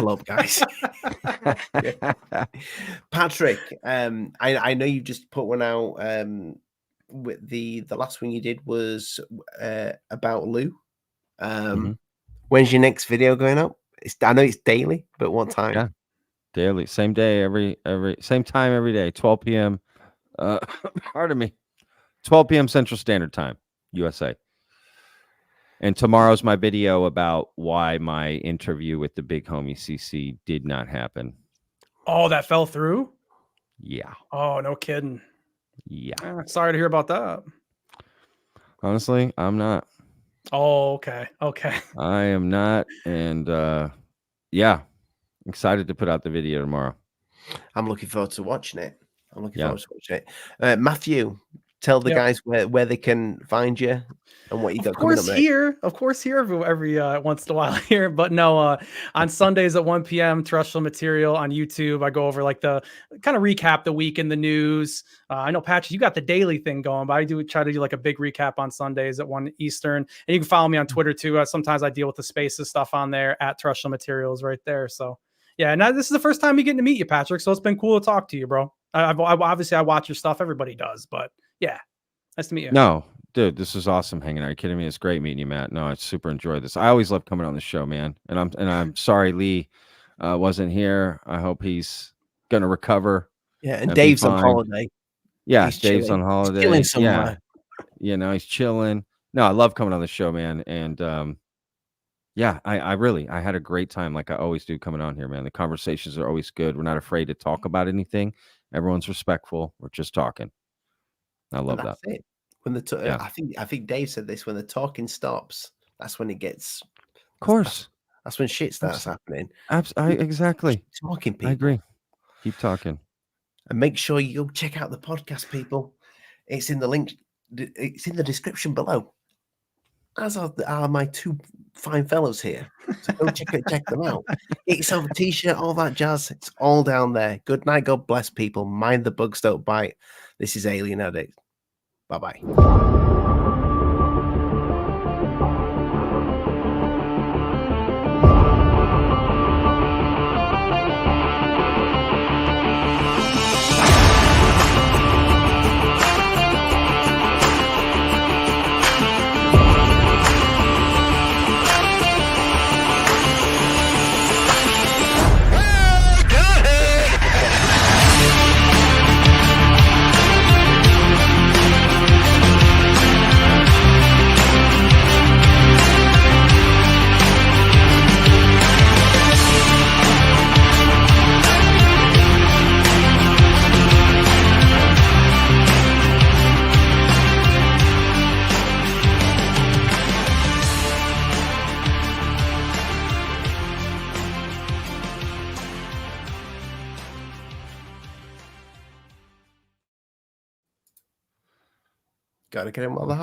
up, guys. Patrick, I know you just put one out. With the last one you did was about Lou. When's your next video going up? I know it's daily, but what time? Yeah, daily, same day, every same time every day, 12 p.m. Pardon me, 12 p.m. Central Standard Time, USA. And tomorrow's my video about why my interview with the big homie CC did not happen. Oh, that fell through? Yeah. Oh, no kidding. Yeah. Sorry to hear about that. Honestly, I'm not. Oh, okay. I am not. And yeah, excited to put out the video tomorrow. I'm looking forward to watching it. Matthew, tell the guys where they can find you and what you got coming up next. Of course, here every once in a while here, but no, on Sundays at 1 p.m. terrestrial material on YouTube. I go over like the kind of recap the week in the news. I know, Patrick, you got the daily thing going, but I do try to do like a big recap on Sundays at 1 Eastern. And you can follow me on Twitter too. Sometimes I deal with the spaces stuff on there at terrestrial materials right there. So yeah, and this is the first time me getting to meet you, Patrick. So it's been cool to talk to you, bro. Obviously I watch your stuff. Everybody does, but yeah, nice to meet you. No, dude, this is awesome hanging out. Are you kidding me? It's great meeting you, Matt. No, I super enjoyed this. I always love coming on the show, man. And I'm sorry Lee wasn't here. I hope he's gonna recover. Yeah, and Dave's on holiday. Yeah, Dave's on holiday. He's chilling somewhere. Yeah, he's chilling. No, I love coming on the show, man. And yeah, I had a great time, like I always do coming on here, man. The conversations are always good. We're not afraid to talk about anything. Everyone's respectful. We're just talking. I love that. It. When I think Dave said this: when the talking stops, that's when it gets. Of course, that's when shit starts happening. Exactly. Talking people. I agree. Keep talking. And make sure you go check out the podcast, people. It's in the link. It's in the description below. As are my two fine fellows here. So go check them out. Get yourself a t-shirt, all that jazz. It's all down there. Good night. God bless, people. Mind the bugs don't bite. This is Alien Addict. Bye-bye. Gotta get him while the